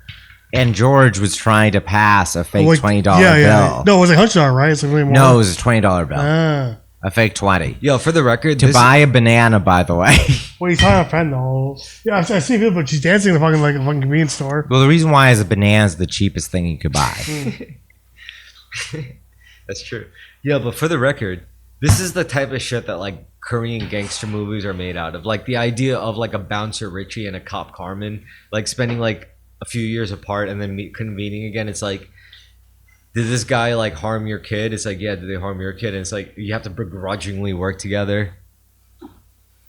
And George was trying to pass a fake Like, $20 yeah. bill. No, it was like $100, right? It's like really more. No, it was a $20 bill. Ah. A fake 20. Yo, for the record, To buy a banana, by the way. Well, he's trying to fentanyl. Yeah, I see people, but she's dancing in the fucking like a fucking convenience store. Well, the reason why is a banana is the cheapest thing you could buy. That's true. Yeah, but for the record, this is the type of shit that like Korean gangster movies are made out of. Like the idea of like a bouncer Richie and a cop Carmen, like spending like a few years apart and then convening again. It's like, did this guy like harm your kid? It's like, yeah, did they harm your kid? And it's like, you have to begrudgingly work together.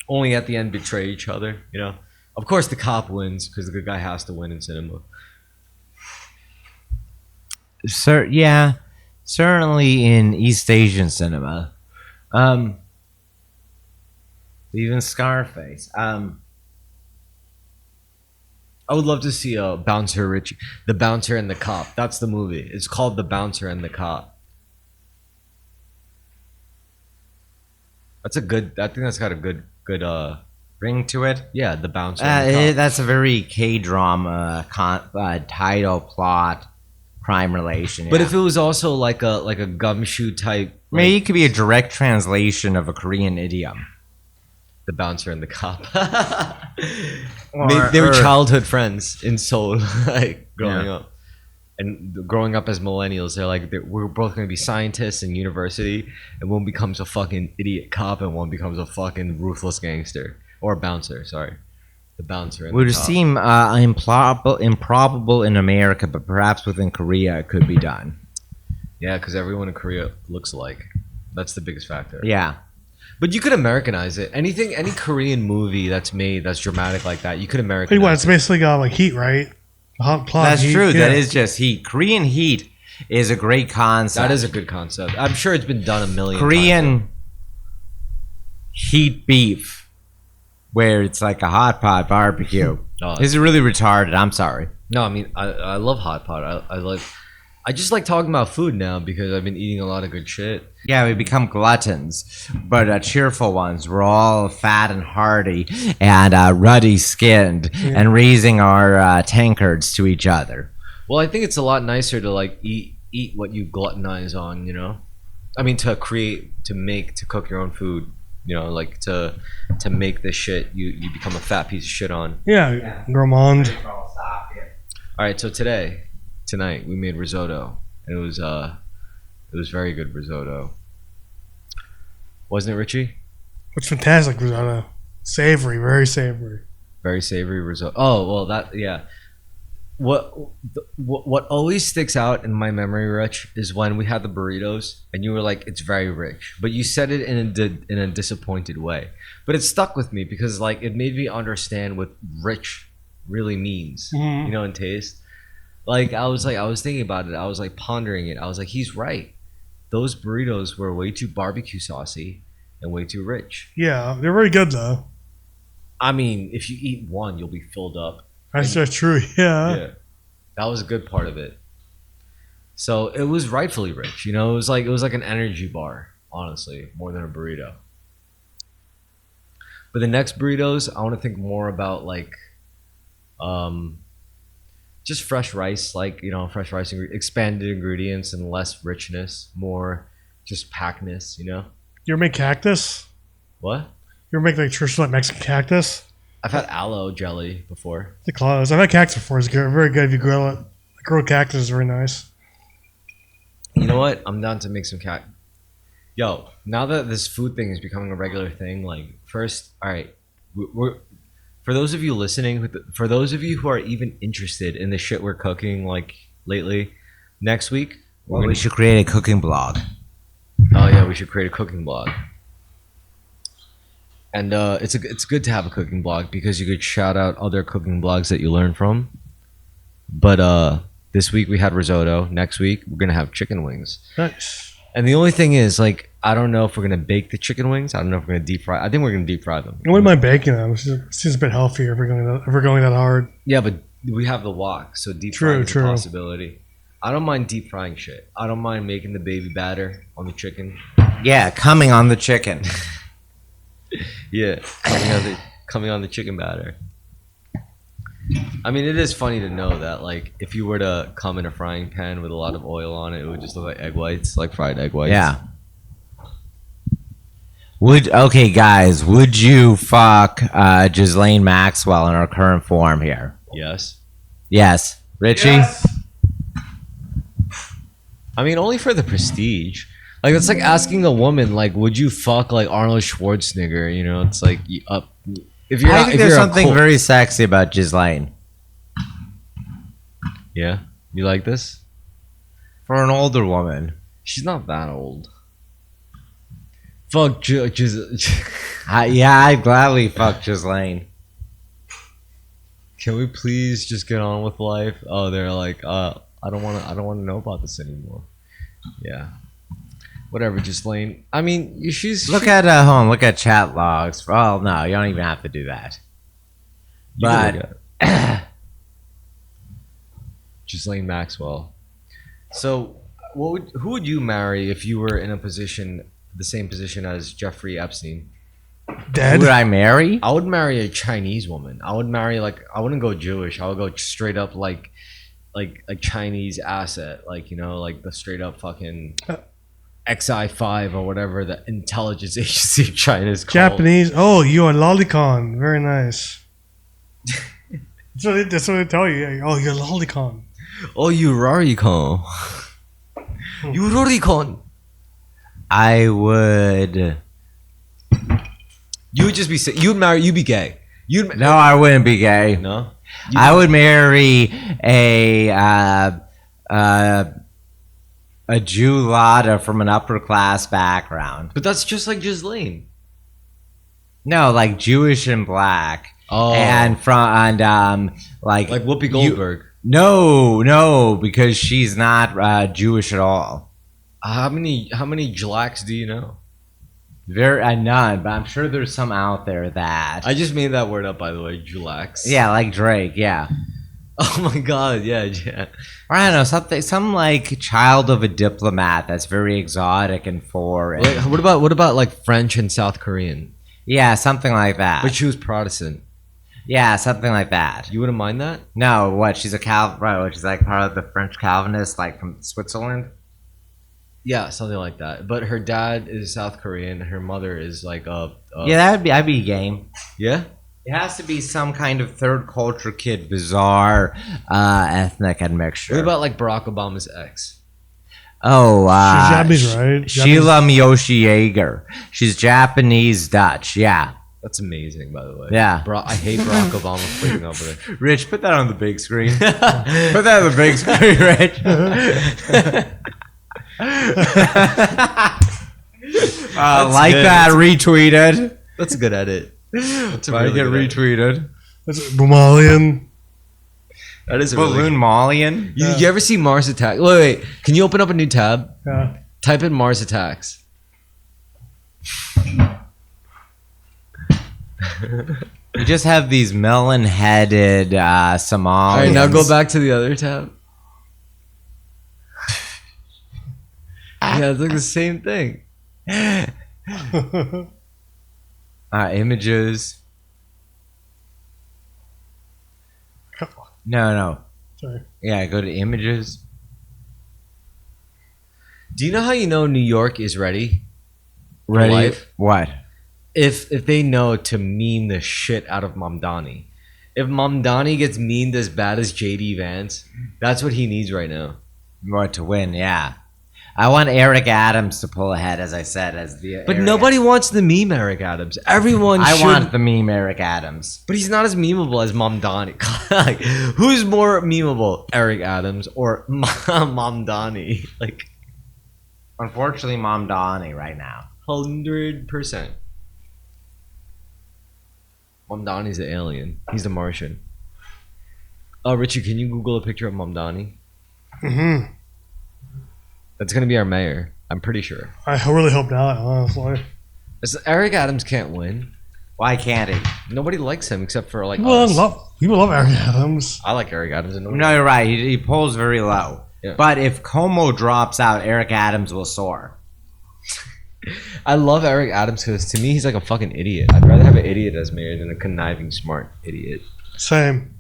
Only at the end betray each other, you know? Of course the cop wins because the good guy has to win in cinema. Yeah, certainly in East Asian cinema. Even Scarface. I would love to see a Bouncer Richie, The Bouncer and the Cop. That's the movie. It's called The Bouncer and the Cop. That's a good. I think that's got a good Ring to it. Yeah, The Bouncer. And the Cop. That's a very K-drama title plot crime relation. But yeah. if it was also like a gumshoe type, Maybe it could be a direct translation of a Korean idiom. The Bouncer and the Cop. Or- They were or- childhood friends in Seoul, like growing Yeah. up. And growing up as millennials, they're like, we're both going to be scientists in university, and one becomes a fucking idiot cop, and one becomes a fucking ruthless gangster. Or a bouncer, sorry. The Bouncer and Would the Cop. seem improbable in America, but perhaps within Korea it could be done. Yeah, because everyone in Korea looks alike. That's the biggest factor. Yeah. But you could Americanize it. Any Korean movie that's made that's dramatic like that, you could Hey, Americanize what? It's it. basically got like heat, right? Hot plot. That's heat. true. Yeah. That is just heat. Korean heat is a great concept. That is a good concept. I'm sure it's been done a million times. Korean heat beef, where it's like a hot pot barbecue. Oh, This is really retarded. I'm sorry. No, I mean I love hot pot. I just like talking about food now because I've been eating a lot of good shit. Yeah, we become gluttons, but cheerful ones. We're all fat and hearty and ruddy skinned and raising our tankards to each other. Well, I think it's a lot nicer to like eat what you gluttonize on, you know? I mean to cook your own food, you know, like to make this shit you become a fat piece of shit on. Yeah, gourmand. All right, so tonight we made risotto. And it was very good risotto. Wasn't it, Richie? It's fantastic risotto. Savory, very savory. Very savory risotto. Oh, well that yeah. What always sticks out in my memory, Rich, is when we had the burritos and you were like, "It's very rich," but you said it in a disappointed way. But it stuck with me because like it made me understand what rich really means, you know, in taste. Like I was thinking about it. I was like pondering it. I was like, he's right. Those burritos were way too barbecue saucy and way too rich. Yeah, they're very good though. I mean, if you eat one, you'll be filled up. That's just true. Yeah. Yeah, that was a good part of it. So it was rightfully rich, you know. It was like an energy bar, honestly, more than a burrito. But the next burritos, I want to think more about like, just fresh rice, like you know, fresh rice, expanded ingredients, and less richness, more just packness, you know. You ever make cactus? What? You ever make like traditional like Mexican cactus? I've had aloe jelly before. The close. I've had cactus before. It's good, very good if you grill it. Grilled cactus is very nice. You know what? I'm down to make some cat. Yo, now that this food thing is becoming a regular thing, like first, all right, we're for those of you listening, for those of you who are even interested in the shit we're cooking like lately, next week We should create a cooking blog. Oh yeah, we should create a cooking blog. And it's good to have a cooking blog because you could shout out other cooking blogs that you learn from. But this week we had risotto. Next week we're gonna have chicken wings. Nice. And the only thing is, like, I don't know if we're gonna bake the chicken wings. I don't know if we're gonna deep fry. I think we're gonna deep fry them. I wouldn't mind baking them. It seems a bit healthier if we're going that hard. Yeah, but we have the wok, so deep frying is a possibility. I don't mind deep frying shit. I don't mind making the baby batter on the chicken. Yeah, coming on the chicken. Yeah, coming on the chicken batter. I mean, it is funny to know that, like, if you were to come in a frying pan with a lot of oil on it, it would just look like egg whites, like fried egg whites. Yeah. Okay, guys, would you fuck Ghislaine Maxwell in her current form here? Yes. Yes. Richie? Yes. I mean, only for the prestige. Like, it's like asking a woman, like, would you fuck like Arnold Schwarzenegger? You know, it's like if you're I not, think if there's you're something very sexy about Ghislaine. Yeah, you like this? For an older woman. She's not that old. Fuck Yeah, I'd gladly fuck Ghislaine. Can we please just get on with life? Oh, they're like, I don't want to know about this anymore. Yeah. Whatever, Ghislaine. I mean, Look at chat logs. Well, no, you don't even have to do that. But Ghislaine Maxwell. So, who would you marry if you were in the same position as Jeffrey Epstein? Dead. who would I marry? I would marry a Chinese woman. I would marry I wouldn't go Jewish. I would go straight up like Chinese asset, like, you know, like the straight up fucking XI5 or whatever the intelligence agency of China is called. Japanese. Oh, you are lolicon. Very nice. That's what they tell you. Oh, you're lolicon. Oh, you Raricon. You Raricon. I would. You would just be. You'd be gay. No, I wouldn't be gay. No. I would marry a Jew Lotta from an upper class background. But that's just like Ghislaine. No, like Jewish and black. Oh. And like Whoopi Goldberg. No, because she's not Jewish at all. How many Jlacks do you know? None, but I'm sure there's some out there that. I just made that word up, by the way, Jlacks. Yeah, like Drake. Yeah. Oh my God. Yeah. Or I don't know, some like child of a diplomat that's very exotic and foreign. Wait, what about like French and South Korean? Yeah, something like that. But she was Protestant. Yeah, something like that. You wouldn't mind that? No, what? She's she's like part of the French Calvinists, like from Switzerland. Yeah, something like that. But her dad is South Korean. Her mother is like Yeah, I'd be game. Yeah. It has to be some kind of third culture kid, bizarre ethnic admixture. What about like Barack Obama's ex? Oh, She's Japanese, right? Sheila Miyoshi Jaeger. She's Japanese Dutch. Yeah. That's amazing, by the way. Yeah. I hate Barack Obama for breaking up with her. Rich, put that on the big screen. Put that on the big screen, Rich. Like good. that, retweeted. That's a good edit. That's a Might get good edit. retweeted. That's Bumalian. That is a Balloon really Malian. You ever see Mars Attacks? Wait. Can you open up a new tab? Yeah. Type in Mars Attacks. You just have these melon-headed Somalians. All right, now go back to the other tab. Yeah, it's like the same thing. Images. No. Sorry. Yeah, go to images. Do you know how you know New York is ready? for Ready? life? What? If they know to meme the shit out of Mamdani. If Mamdani gets memed as bad as JD Vance, that's what he needs right now. What to win? Yeah. I want Eric Adams to pull ahead, as I said, as the. But Eric nobody wants the meme Eric Adams. Everyone I should. want the meme Eric Adams. But he's not as memeable as Mamdani. Like, who's more memeable, Eric Adams or Mamdani? Like, Unfortunately, Mom Donnie right now. 100%. Mamdani's the alien. He's the Martian. Oh, Richie, can you Google a picture of Mamdani? Mm-hmm. That's gonna be our mayor. I'm pretty sure. I really hope not, honestly. Eric Adams can't win. Why can't he? Nobody likes him except for like People us. love Eric Adams. I like Eric Adams. And nobody- No, you're right. He pulls very low. Yeah. But if Como drops out, Eric Adams will soar. I love Eric Adams because to me he's like a fucking idiot. I'd rather have an idiot as mayor than a conniving smart idiot. Same.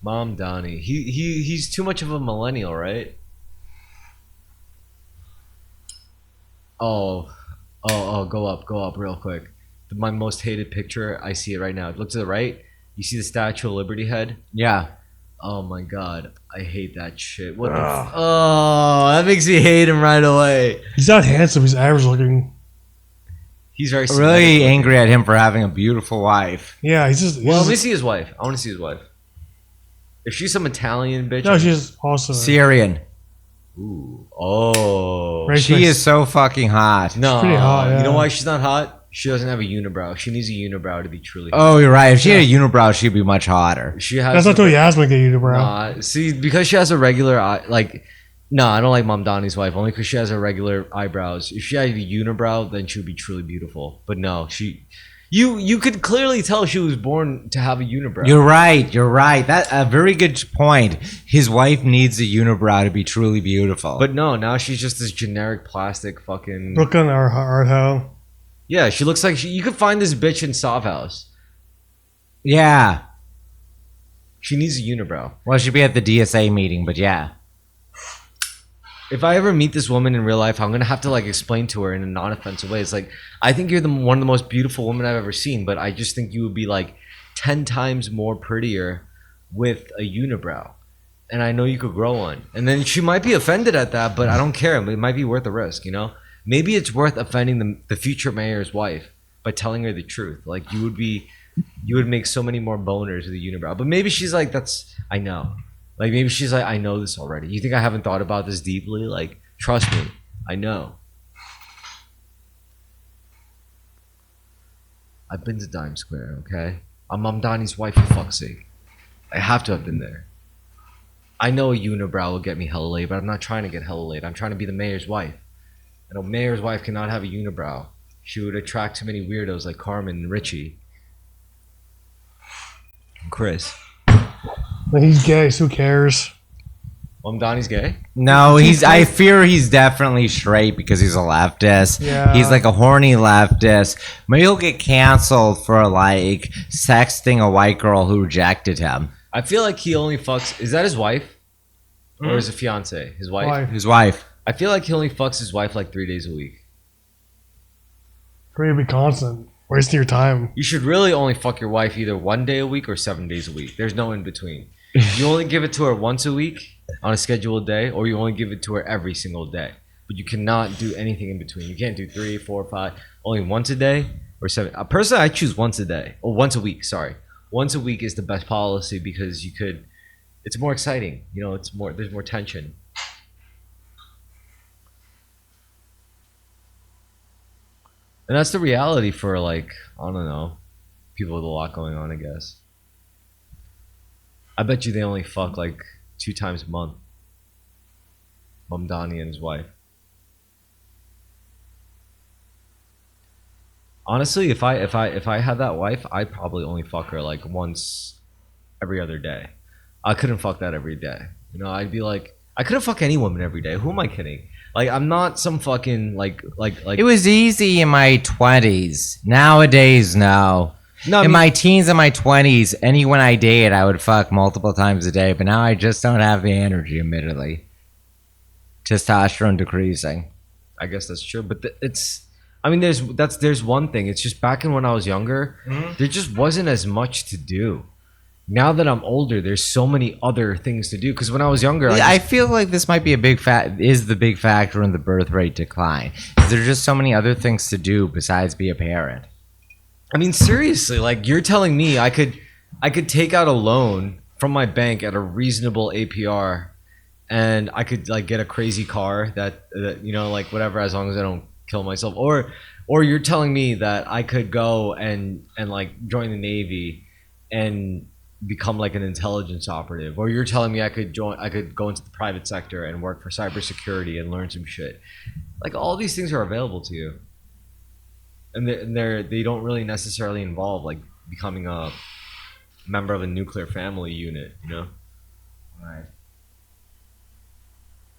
Mamdani. He's too much of a millennial, right? Oh, go up real quick. My most hated picture, I see it right now. Look to the right. You see the Statue of Liberty head? Yeah. Oh my god, I hate that shit. What the oh, that makes me hate him right away. He's not handsome. He's average looking. He's very Really Semitic. angry at him for having a beautiful wife. Yeah, he's just. Well, let me see his wife. I want to see his wife. If she's some Italian bitch. no, she's also. Syrian. Ooh. Oh. Race She mix. is so fucking hot. No. pretty hot, You know yeah. why she's not hot? She doesn't have a unibrow. She needs a unibrow to be truly hot. Oh, you're right. If she had a unibrow, she'd be much hotter. She has. That's not too Yasmin get you, bro. Nah, see, because she has a regular eye, like, no, I don't like Mamdani's wife only because she has a regular eyebrows. If she had a unibrow, then she would be truly beautiful. But no, you could clearly tell she was born to have a unibrow. You're right. That's a very good point. His wife needs a unibrow to be truly beautiful. But no, now she's just this generic plastic fucking. Brooklyn or Art House. Yeah, she looks like you could find this bitch in Sov House. yeah. She needs a unibrow. Well, she'd be at the DSA meeting, but yeah. If I ever meet this woman in real life, I'm gonna have to like explain to her in a non-offensive way. It's like, I think you're one of the most beautiful women I've ever seen, but I just think you would be like 10 times more prettier with a unibrow, and I know you could grow one. And then she might be offended at that, but I don't care. It might be worth the risk, you know. Maybe it's worth offending the future mayor's wife by telling her the truth. Like you would make so many more boners with a unibrow. But maybe she's like, I know. Like maybe she's like, I know this already. You think I haven't thought about this deeply? Like Trust me, I know. I've been to Times Square, okay? I'm Donnie's wife, for fuck's sake. I have to have been there. I know a unibrow will get me hella laid, but I'm not trying to get hella laid. I'm trying to be the mayor's wife. And a mayor's wife cannot have a unibrow. She would attract too many weirdos like Carmen and Richie. And Chris. But he's gay, so who cares? Donnie's gay? No, I fear he's definitely straight because he's a leftist. Yeah. He's like a horny leftist. Maybe he'll get canceled for like sexting a white girl who rejected him. I feel like he only fucks. Is that his wife? Or is it fiance? His wife? Wife. His wife. I feel like he only fucks his wife like 3 days a week. Pretty be constant. Wasting your time. You should really only fuck your wife either 1 day a week or 7 days a week. There's no in between. You only give it to her once a week on a scheduled day, or you only give it to her every single day. But you cannot do anything in between. You can't do 3, 4, 5. Only once a day or 7. Personally, I choose once a day or once a week. Sorry, once a week is the best policy because you could. It's more exciting. You know, it's more. There's more tension. And that's the reality for like, I don't know, people with a lot going on, I guess. I bet you they only fuck like 2 times a month. Donnie and his wife. Honestly, if I had that wife, I'd probably only fuck her like once every other day. I couldn't fuck that every day. You know, I'd be like, I couldn't fuck any woman every day. Who am I kidding? Like, I'm not some fucking like. It was easy in my 20s. Nowadays, no. No, I in mean- my teens and my 20s, anyone I dated, I would fuck multiple times a day. But now I just don't have the energy, admittedly. Testosterone decreasing. I guess that's true, but it's. I mean, there's one thing. It's just back in when I was younger, there just wasn't as much to do. Now that I'm older, there's so many other things to do. Because when I was younger, I feel like this might be the big factor in the birth rate decline. There's just so many other things to do besides be a parent. I mean, seriously, like you're telling me I could take out a loan from my bank at a reasonable APR, and I could like get a crazy car that you know, like whatever, as long as I don't kill myself. Or you're telling me that I could go and like join the Navy and become like an intelligence operative, or you're telling me I could go into the private sector and work for cybersecurity and learn some shit. Like all these things are available to you, and they don't really necessarily involve like becoming a member of a nuclear family unit, you know? Right.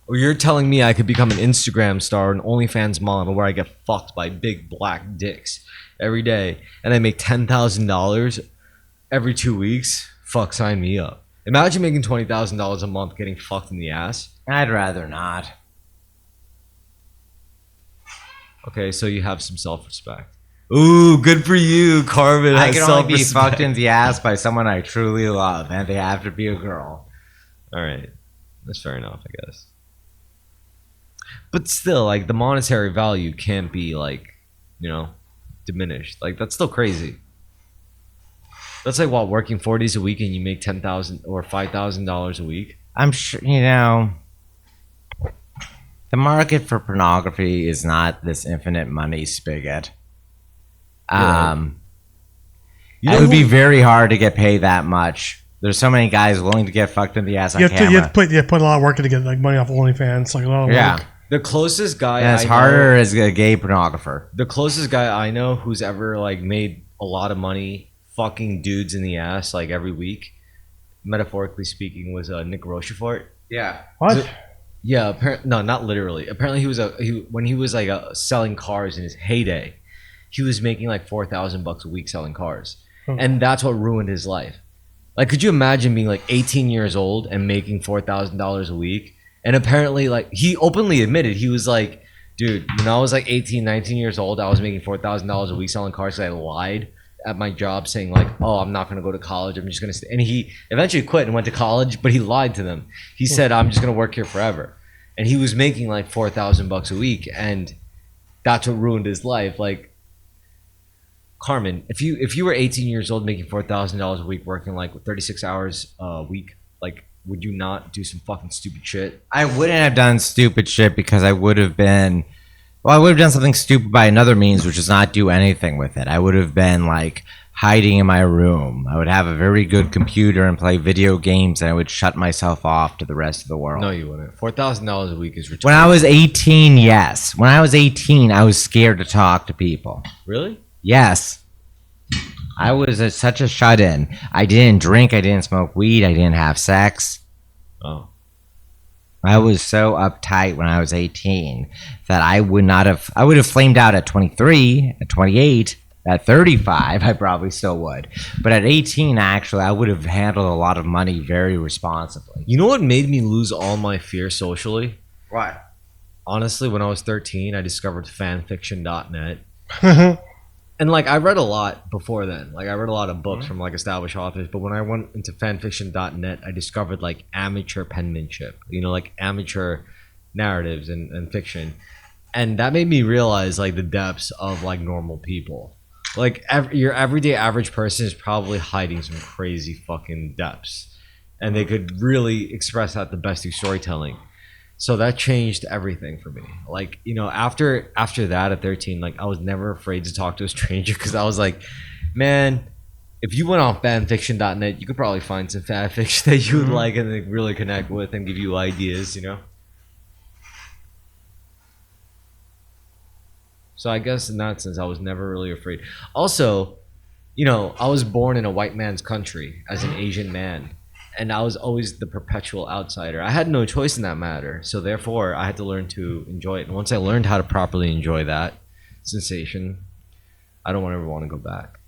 Or you're telling me I could become an Instagram star, an OnlyFans model, where I get fucked by big black dicks every day, and I make $10,000 every 2 weeks? Fuck, sign me up. Imagine making $20,000 a month getting fucked in the ass. I'd rather not. Okay, so you have some self-respect. Ooh, good for you, Carmen. I has can only be self-respect. fucked in the ass by someone I truly love, and they have to be a girl. All right, that's fair enough, I guess. But still, like the monetary value can't be like, you know, diminished. Like that's still crazy. That's like what, working 4 days a week and you make $10,000 or $5,000 a week. I'm sure, you know, the market for pornography is not this infinite money spigot. You It know would be who- very hard to get paid that much. There's so many guys willing to get fucked in the ass on You have camera. to put a lot of work in to get like money off OnlyFans. Like a lot of Yeah. work. The closest guy And it's I harder know, as a gay pornographer. the closest guy I know who's ever like made a lot of money fucking dudes in the ass like every week, metaphorically speaking, was Nick Rochefort. Yeah. What? Yeah, no, not literally. Apparently, when he was like selling cars in his heyday, he was making like $4,000 a week selling cars, and that's what ruined his life. Like, could you imagine being like 18 years old and making $4,000 a week? And apparently, like he openly admitted, he was like, "Dude, when I was like 18, 19 years old, I was making $4,000 a week selling cars because I lied at my job saying like, oh, I'm not going to go to college. I'm just going to stay." And he eventually quit and went to college, but he lied to them. He said, I'm just going to work here forever. And he was making like $4,000 a week. And that's what ruined his life. Like, Carmen, if you were 18 years old making $4,000 a week working like 36 hours a week, like would you not do some fucking stupid shit? I wouldn't have done stupid shit because I would have been. Well, I would have done something stupid by another means, which is not do anything with it. I would have been like hiding in my room. I would have a very good computer and play video games, and I would shut myself off to the rest of the world. No, you wouldn't. $4,000 a week is retarded. When I was 18, yes. When I was 18, I was scared to talk to people. Really? Yes. I was such a shut-in. I didn't drink. I didn't smoke weed. I didn't have sex. Oh. I was so uptight when I was 18 that I would have flamed out at 23, at 28, at 35, I probably still would. But at 18, actually, I would have handled a lot of money very responsibly. You know what made me lose all my fear socially? What? Honestly, when I was 13, I discovered fanfiction.net. And like I read a lot before then. Like I read a lot of books from like established authors, but when I went into fanfiction.net, I discovered like amateur penmanship, like amateur narratives and fiction. And that made me realize like the depths of like normal people. Like your everyday average person is probably hiding some crazy fucking depths, and they could really express that the best through storytelling. So that changed everything for me. Like, after that at 13, like I was never afraid to talk to a stranger because I was like, man, if you went on fanfiction.net, you could probably find some fanfiction that you would like and like, really connect with and give you ideas, So I guess in that sense, I was never really afraid. Also, I was born in a white man's country as an Asian man. And I was always the perpetual outsider. I had no choice in that matter. So therefore, I had to learn to enjoy it. And once I learned how to properly enjoy that sensation, I don't ever want to go back.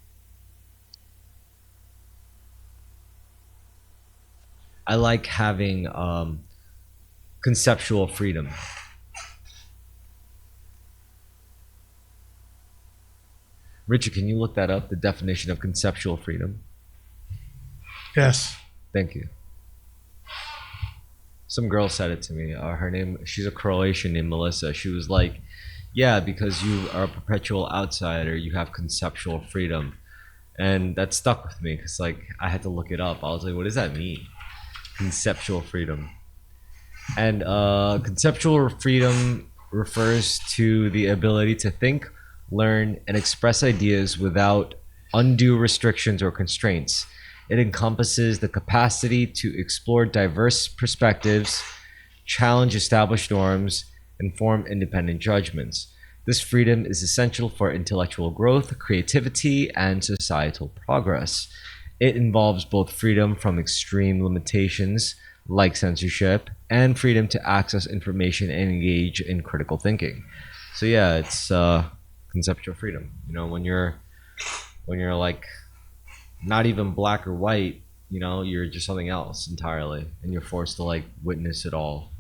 I like having conceptual freedom. Richard, can you look that up? The definition of conceptual freedom? Yes. Thank you. Some girl said it to me. She's a Croatian named Melissa. She was like, yeah, because you are a perpetual outsider, you have conceptual freedom. And that stuck with me because like I had to look it up. I was like, what does that mean? Conceptual freedom. And conceptual freedom refers to the ability to think, learn, and express ideas without undue restrictions or constraints. It encompasses the capacity to explore diverse perspectives, challenge established norms, and form independent judgments. This freedom is essential for intellectual growth, creativity, and societal progress. It involves both freedom from extreme limitations, like censorship, and freedom to access information and engage in critical thinking. So yeah, it's conceptual freedom. When you're like not even black or white, you're just something else entirely, and you're forced to like witness it all.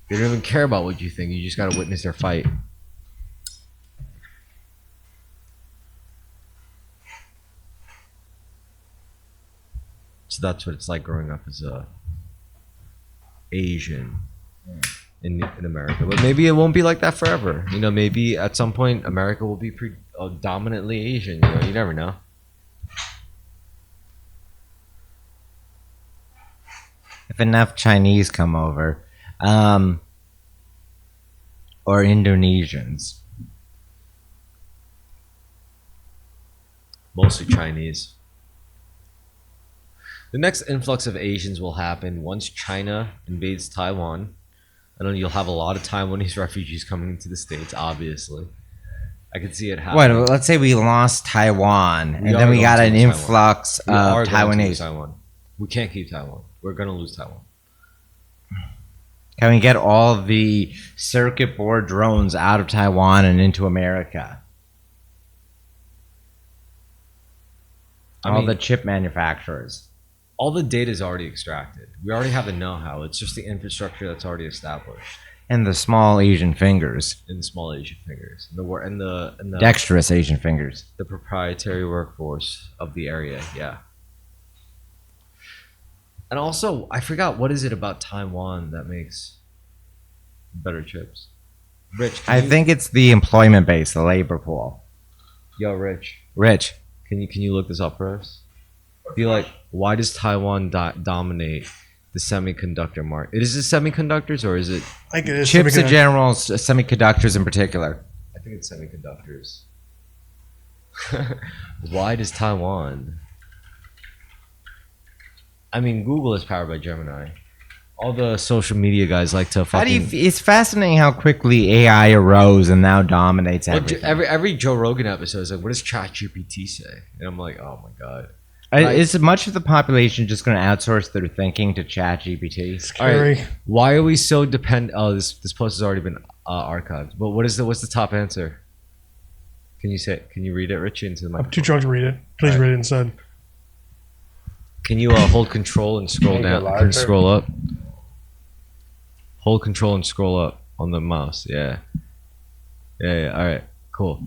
They don't even care about what you think. You just got to witness their fight. So that's what it's like growing up as a Asian in America. But maybe it won't be like that forever. Maybe at some point America will be predominantly Asian. You never know. If enough Chinese come over, or Indonesians. Mostly Chinese. The next influx of Asians will happen once China invades Taiwan. And then you'll have a lot of Taiwanese refugees coming into the States, obviously. I could see it happening. What? Let's say we lost Taiwan, and then we got an influx of Taiwanese. Taiwan. We can't keep Taiwan. We're going to lose Taiwan. Can we get all the circuit board drones out of Taiwan and into America? All the chip manufacturers. All the data is already extracted. We already have the know-how. It's just the infrastructure that's already established. And the small Asian fingers. And the small Asian fingers. And the dexterous Asian fingers. The proprietary workforce of the area, yeah. And also, I forgot, what is it about Taiwan that makes better chips? Rich, I think it's the employment base, the labor pool. Yo, Rich. Rich. Can you look this up for us? Be like, why does Taiwan dominate The semiconductor market. Is it semiconductors or is it? I think it is Chips in semiconductor. general, semiconductors in particular. I think it's semiconductors. Why does Taiwan? I mean, Google is powered by Gemini. All the social media guys like to How do fucking. you? It's fascinating how quickly AI arose and now dominates Well, everything. every Joe Rogan episode is like, what does ChatGPT say? And I'm like, oh my god. Is much of the population just going to outsource their thinking to ChatGPT? Scary. All right, why are we so dependent? Oh, this post has already been archived. But what's the top answer? Can you read it, Richie, into the I'm microphone? too drunk to read it. Please read it instead. Can you hold control and scroll down? Can you scroll up? Hold control and scroll up on the mouse. Yeah. Yeah. All right. Cool.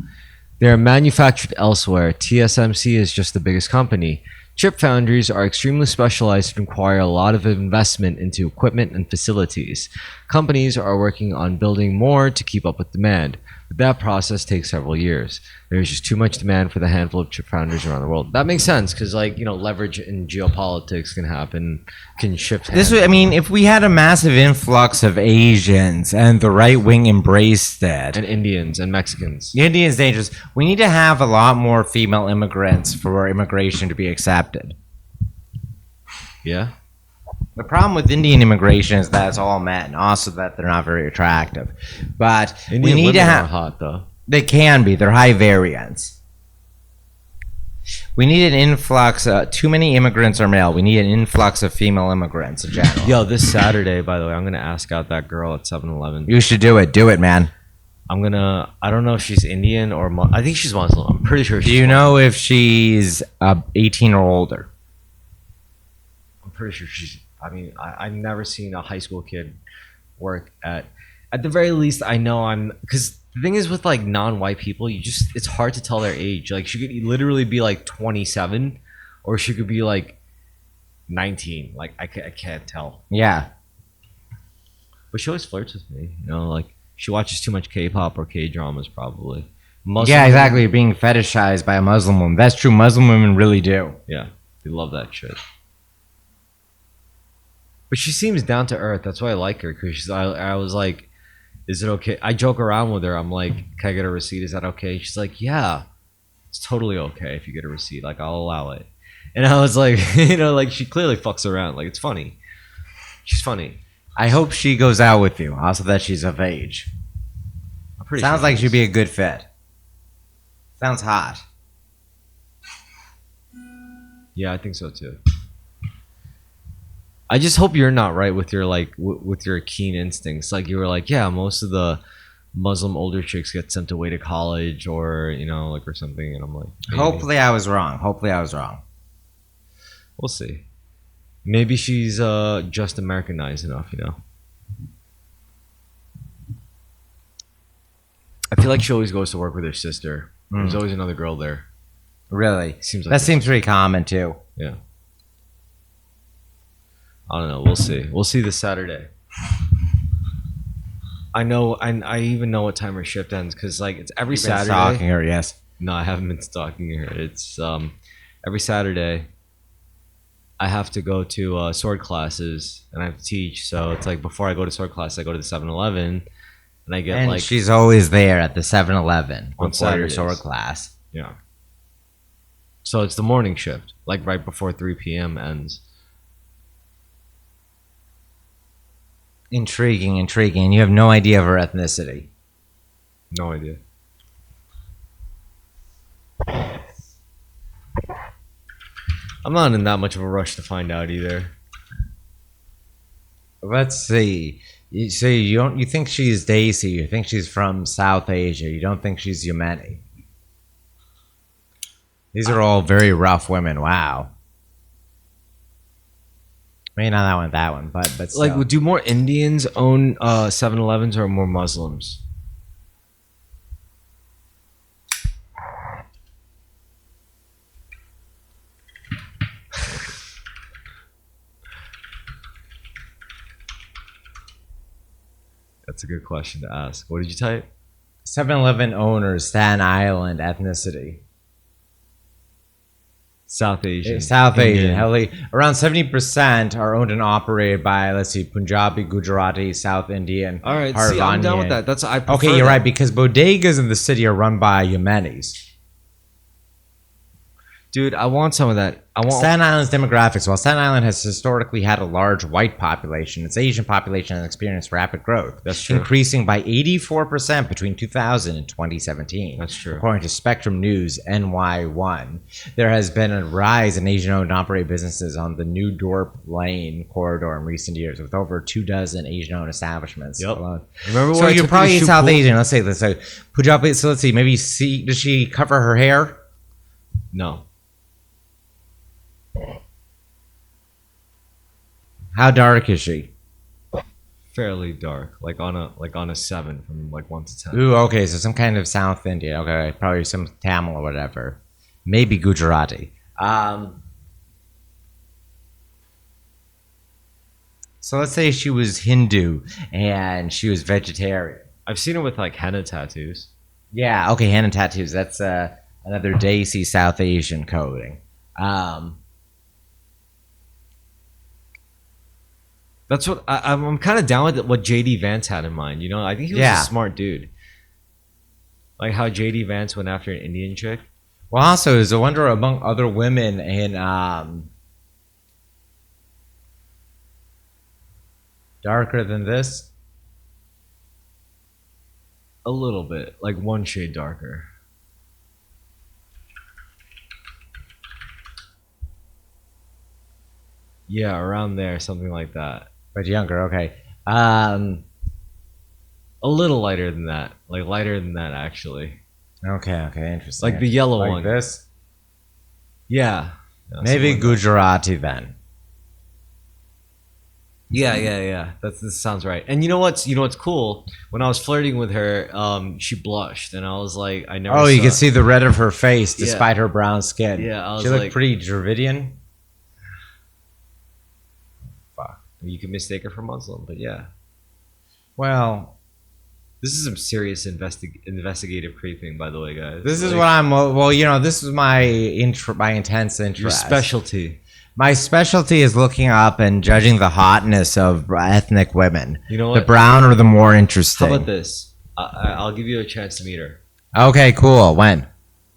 They are manufactured elsewhere. TSMC is just the biggest company. Chip foundries are extremely specialized and require a lot of investment into equipment and facilities. Companies are working on building more to keep up with demand, but that process takes several years. There's just too much demand for the handful of chip foundries around the world. That makes sense because, leverage in geopolitics can happen, can shift. If we had a massive influx of Asians and the right wing embraced it, and Indians and Mexicans. the Indians dangerous. We need to have a lot more female immigrants for immigration to be accepted. Yeah. The problem with Indian immigration is that it's all men, also that they're not very attractive. But Indian we need women to are have. hot though. They can be. They're high variants. We need an influx. Too many immigrants are male. We need an influx of female immigrants in general. Yo, this Saturday, by the way, I'm gonna ask out that girl at 7-Eleven. You should do it. Do it, man. I don't know if she's Indian or I think she's Muslim. I'm pretty sure she's Do you Muslim. know if she's 18 or older? I'm pretty sure she's. I've never seen a high school kid work at the very least. I know because the thing is with non-white people, it's hard to tell their age. Like she could literally be 27, or she could be 19. I can't tell. Yeah. But she always flirts with me. She watches too much K-pop or K-dramas probably. Yeah, exactly. You're being fetishized by a Muslim woman. That's true. Muslim women really do. Yeah, they love that shit. But she seems down to earth. That's why I like her. Because I was like, is it okay? I joke around with her. I'm like, can I get a receipt? Is that okay? She's like, yeah, it's totally okay if you get a receipt. I'll allow it. And I was like, she clearly fucks around. It's funny. She's funny. I hope she goes out with you. Also, that she's of age. I'm pretty Sounds sure like she she'd is. be a good fit. Sounds hot. Yeah, I think so too. I just hope you're not right with your with your keen instincts. You were like, yeah, most of the Muslim older chicks get sent away to college or or something, and I'm like, maybe. Hopefully, I was wrong. We'll see. Maybe she's just Americanized enough, I feel like she always goes to work with her sister. There's always another girl there. Really? Seems like That seems pretty common, too. Yeah. I don't know. We'll see. We'll see this Saturday. I know. I even know what time her shift ends because it's every You've been Saturday. stalking her, yes. No, I haven't been stalking her. It's every Saturday. I have to go to sword classes and I have to teach. So it's before I go to sword class, I go to the 7-Eleven and I get And she's always there at the 7-Eleven On before your Saturdays. sword class. yeah. So it's the morning shift, right before 3 p.m. ends. Intriguing. You have no idea of her ethnicity. No idea. I'm not in that much of a rush to find out either. Let's see. You think she's Daisy. You think she's from South Asia. You don't think she's Yemeni. These are all very rough women. Wow. Maybe not that one, but still. Do more Indians own 7-Elevens or more Muslims? That's a good question to ask. What did you type? 7-Eleven owners, Staten Island ethnicity. South Asian. South Asian, Indian. heavily. Around 70% are owned and operated by, let's see, Punjabi, Gujarati, South Indian. All right, see, I'm down with Harvanian. that. I prefer Okay, you're that. right, because bodegas in the city are run by Yemenis. Dude, I want some of that. I want. Staten Island's demographics. While Staten Island has historically had a large white population, its Asian population has experienced rapid growth. That's true. Increasing by 84% between 2000 and 2017. That's true. According to Spectrum News NY1. There has been a rise in Asian-owned and operated businesses on the New Dorp Lane corridor in recent years, with over 24 Asian-owned establishments Yep. alone. Remember So when I you're took probably you to South shoot pool? Asian. Let's say this. So Punjabi. So let's see. Maybe does she cover her hair? No. How dark is she? Fairly dark, like on a 7 from like 1 to 10. Ooh, okay, so some kind of South Indian. Okay, probably some Tamil or whatever. Maybe Gujarati. So let's say she was Hindu and she was vegetarian. I've seen her with like henna tattoos. Yeah, okay, henna tattoos. That's another Desi South Asian coding. That's what I'm kind of down with what JD Vance had in mind. You know, I think he was Yeah. a smart dude. Like how JD Vance went after an Indian chick. Well, also, is a wonder among other women in darker than this. A little bit, like 1 shade darker. Yeah, around there, something like that. But younger, okay. A little lighter than that, like lighter than that actually. Okay, interesting. Like the yellow Like one. this? Yeah. Yeah, Maybe something like that. Gujarati then. Yeah. This sounds right. And you know what's cool? When I was flirting with her, she blushed, and I was like, I never. Oh, you saw- can see the red of her face Yeah. despite her brown skin. Yeah, I was she looked like- pretty Dravidian. You can mistake her for Muslim, but yeah, Well, this is some serious investigative creeping, by the way, guys. this is Like, what I'm. Well, this is my intense interest. your specialty. My specialty is looking up and judging the hotness of ethnic women. You know The what? browner, the more interesting. How about this? I'll give you a chance to meet her. Okay, cool. When?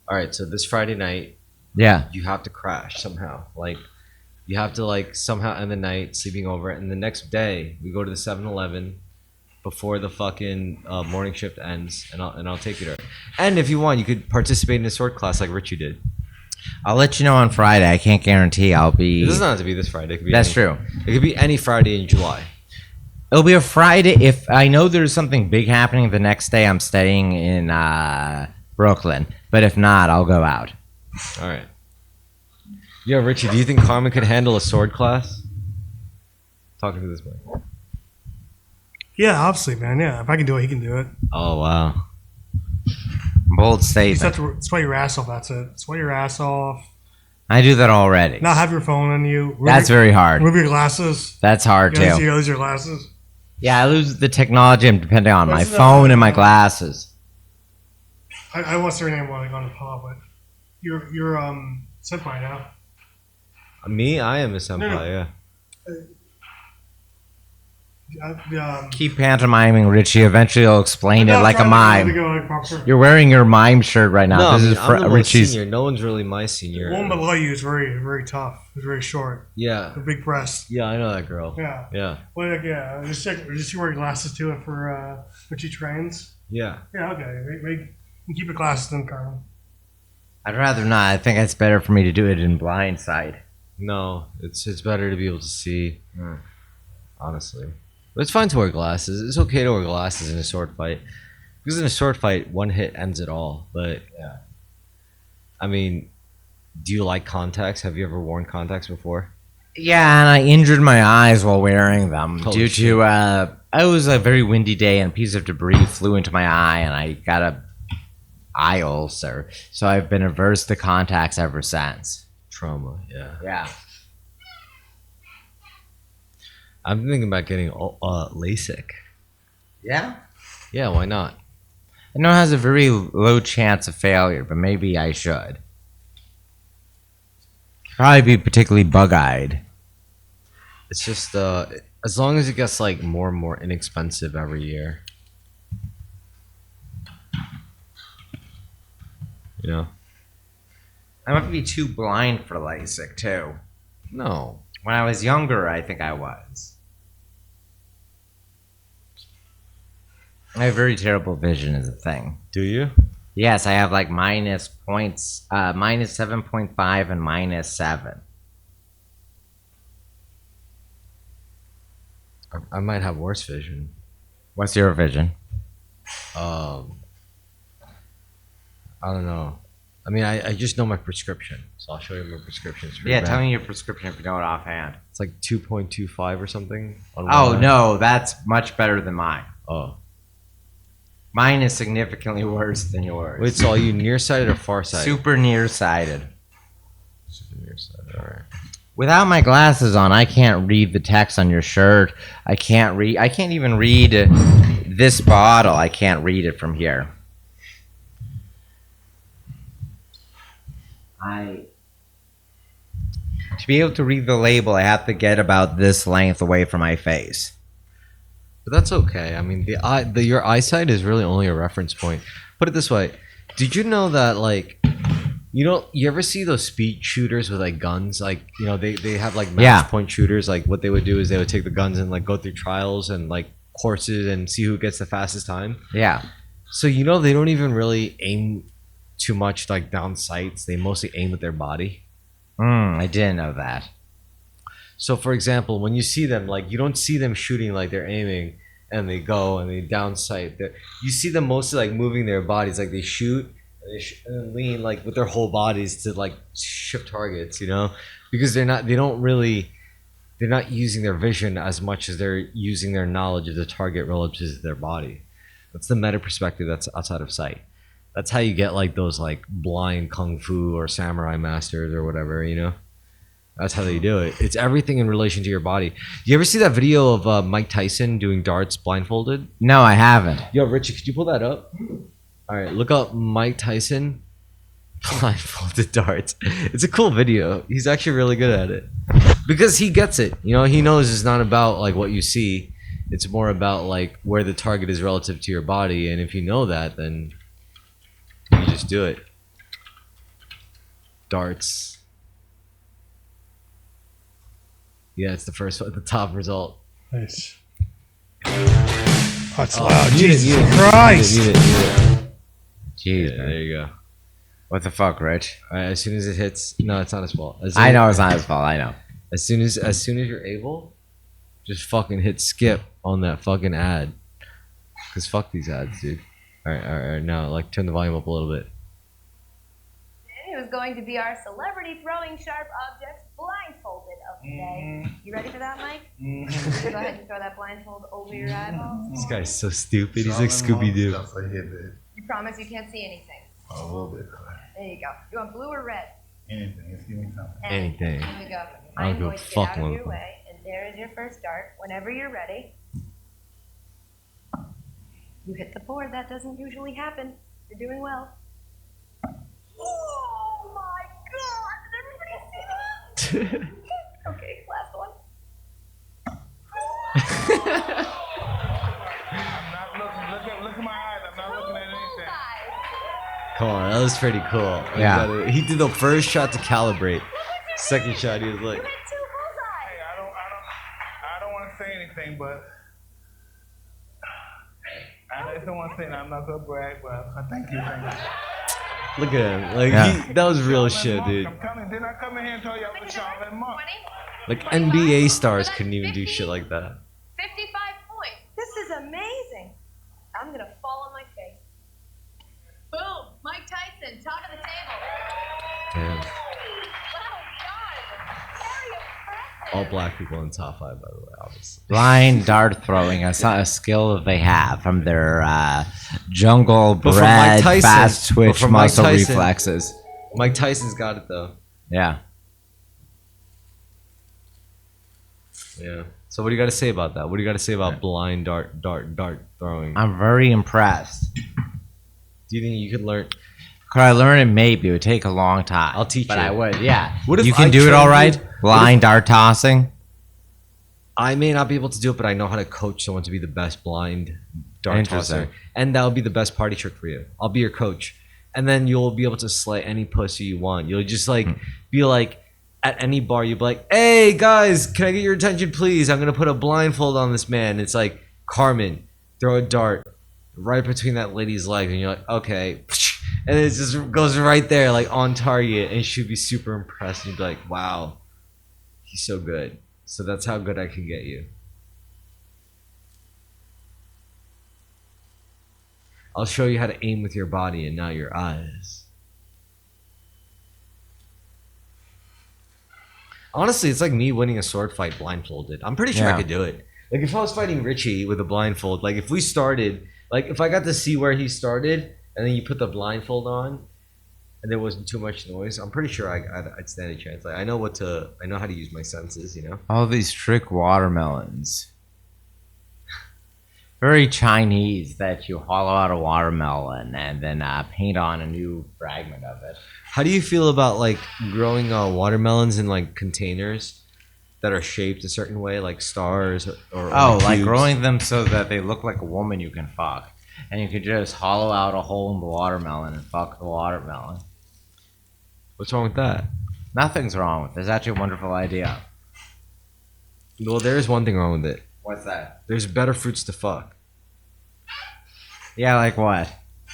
All right, so this Friday night, Yeah. you have to crash somehow. Like, you have to like somehow end the night sleeping over, and the next day we go to the 7-Eleven before the fucking morning shift ends, and I'll take you there. And if you want, you could participate in a sword class like Richie did. I'll let you know on Friday. I can't guarantee I'll be. It doesn't have to be this Friday. It could be That's any- true. It could be any Friday in July. It'll be a Friday. If I know there's something big happening the next day, I'm staying in Brooklyn. But if not, I'll go out. All right. Yo, Richie, do you think Carmen could handle a sword class? Talking to this boy. Yeah, obviously, man. Yeah, if I can do it, he can do it. Oh wow. Bold You just statement. have to sweat your ass off. That's it. Sweat your ass off. I do that already. Not have your phone on you. That's very hard. Remove your glasses. That's hard You too. lose your glasses. Yeah, I lose the technology I'm depending on my What's the- phone and my glasses. I won't say your name while on the pod, but you're senpai now. Me, I am a senpai. No. Yeah. Keep pantomiming, Richie. Eventually, you'll explain it I'm like a trying to mime. go like proper. You're wearing your mime shirt right now. No, This I mean, is I'm the most Richie's. senior. No one's really my senior. The one below you is very tough. It's very short. Yeah. The big breast. Yeah, I know that girl. Yeah. Yeah. Well, like, yeah. Just you wear glasses to it for when she trains. Yeah. Yeah. Okay. You keep your glasses then, Carmen. I'd rather not. I think it's better for me to do it in blind sight. No, it's better to be able to see. Honestly, but it's fine to wear glasses. It's okay to wear glasses in a sword fight, because in a sword fight, one hit ends it all. But yeah, I mean, do you like contacts? Have you ever worn contacts before? Yeah, and I injured my eyes while wearing them Holy due shit. to it was a very windy day and a piece of debris flew into my eye and I got a eye ulcer. So I've been averse to contacts ever since. Trauma. Yeah. Yeah. I'm thinking about getting LASIK. Yeah? Yeah, why not? I know it has a very low chance of failure, but maybe I should. Probably be particularly bug-eyed. It's just as long as it gets like more and more inexpensive every year. You know? I might be too blind for LASIK too. No. When I was younger, I think I was. I have very terrible vision as a thing. Do you? Yes, I have like minus 7.5 and -7. I might have worse vision. What's your vision? I don't know. I mean, I just know my prescription, so I'll show you my prescription. It's pretty Yeah, bad. tell me your prescription if you know it offhand. It's like 2.25 or something. On one Oh eye. no, that's much better than mine. Oh. Mine is significantly worse than yours. Wait, so are you nearsighted or farsighted? Super nearsighted. Super nearsighted. All right. Without my glasses on, I can't read the text on your shirt. I can't even read this bottle. I can't read it from here. To be able to read the label, I have to get about this length away from my face. But that's okay. I mean, your eyesight is really only a reference point. Put it this way: did you know that like, you ever see those speed shooters with like guns? Like, they have like match point shooters. Like, what they would do is they would take the guns and like go through trials and like courses and see who gets the fastest time. Yeah. So they don't even really aim too much like down sights. They mostly aim with their body. I didn't know that. So, for example, when you see them, like, you don't see them shooting like they're aiming and they go and they down sight. You see them mostly like moving their bodies, like they shoot and they and lean like with their whole bodies to like shift targets, because they're not using their vision as much as they're using their knowledge of the target relative to their body. That's the meta perspective that's outside of sight. That's how you get like those like blind kung fu or samurai masters or whatever, That's how they do it. It's everything in relation to your body. You ever see that video of Mike Tyson doing darts blindfolded? No, I haven't. Yo, Richie, could you pull that up? All right, look up Mike Tyson blindfolded darts. It's a cool video. He's actually really good at it because he gets it. He knows it's not about like what you see. It's more about like where the target is relative to your body, and if you know that, then you just do it. Darts. Yeah, it's the first one, the top result. Nice. Oh, it's loud. Jesus Christ. Mute it. Jeez, Yeah, there you go. what the fuck, Rich? All right, as soon as it hits, no, it's not his fault. I know it's not his fault. I know. As soon as you're able, just fucking hit skip on that fucking ad. Cause fuck these ads, dude. All right. Now, like, turn the volume up a little bit. It was going to be our celebrity throwing sharp objects blindfolded of the day. You ready for that, Mike? Go ahead and throw that blindfold over your eyeballs. This guy's so stupid. He's like Scooby Doo. You promise you can't see anything. A little bit. There you go. You want blue or red? Anything. Just give me something. Anything. Here we go. I don't I'm give a going to get fuck out of what your it- way, and there is your first dart. Whenever you're ready, you hit the board. That doesn't usually happen. You're doing well. Oh my God! Did everybody see that? Okay, last one. Look at my eyes. I'm not looking at anything. Bullseye. Come on, that was pretty cool. Yeah. He did the first shot to calibrate. Second shot, he was like, You hit two bullseyes. Hey, I don't want to say anything, but I just don't want to say that. I'm not gonna brag, but thank you. look at him. Like, Yeah. that was real shit, dude. I'm coming. Didn't I come in here and tell you I was Charlotte Monk? 20? Like, NBA stars couldn't even do shit like that. 55 points. This is amazing. I'm gonna fall on my face. Boom! Mike Tyson, top of the table. Damn. Wow, God. Very impressive. All black people in top 5, by the way, obviously. Blind dart throwing, a skill that they have from their jungle But from Mike bred Tyson- fast but twitch from Mike muscle Tyson- reflexes. Mike Tyson's got it, though. Yeah. Yeah. So what do you got to say about that? What do you got to say about blind dart throwing? I'm very impressed. Do you think you could learn? Could I learn it? Maybe. It would take a long time. I'll teach but you. I would, yeah. What if you can I do it trained all you- right? Blind dart tossing? I may not be able to do it, but I know how to coach someone to be the best blind dart Interesting. tosser. And that'll be the best party trick for you. I'll be your coach. And then you'll be able to slay any pussy you want. You'll just like be like at any bar, you'll be like, hey guys, can I get your attention please? I'm gonna put a blindfold on this man. It's like, Carmen, throw a dart right between that lady's legs, and you're like, okay. And it just goes right there, like on target, and she'd be super impressed and you'd be like, wow, he's so good. So that's how good I can get you. I'll show you how to aim with your body and not your eyes. Honestly, it's like me winning a sword fight blindfolded. I'm pretty sure I could do it. Like if I was fighting Richie with a blindfold, like if we started, like if I got to see where he started and then you put the blindfold on and there wasn't too much noise, I'm pretty sure I'd stand a chance. Like I know how to use my senses, you know? All these trick watermelons. Very Chinese that you hollow out a watermelon and then paint on a new fragment of it. How do you feel about like growing watermelons in like containers that are shaped a certain way, like stars or like cubes? growing them so that they look like a woman you can fuck. And you could just hollow out a hole in the watermelon and fuck the watermelon. What's wrong with that? Nothing's wrong with it. It's actually a wonderful idea. Well, there is one thing wrong with it. What's that? There's better fruits to fuck. Yeah, like what?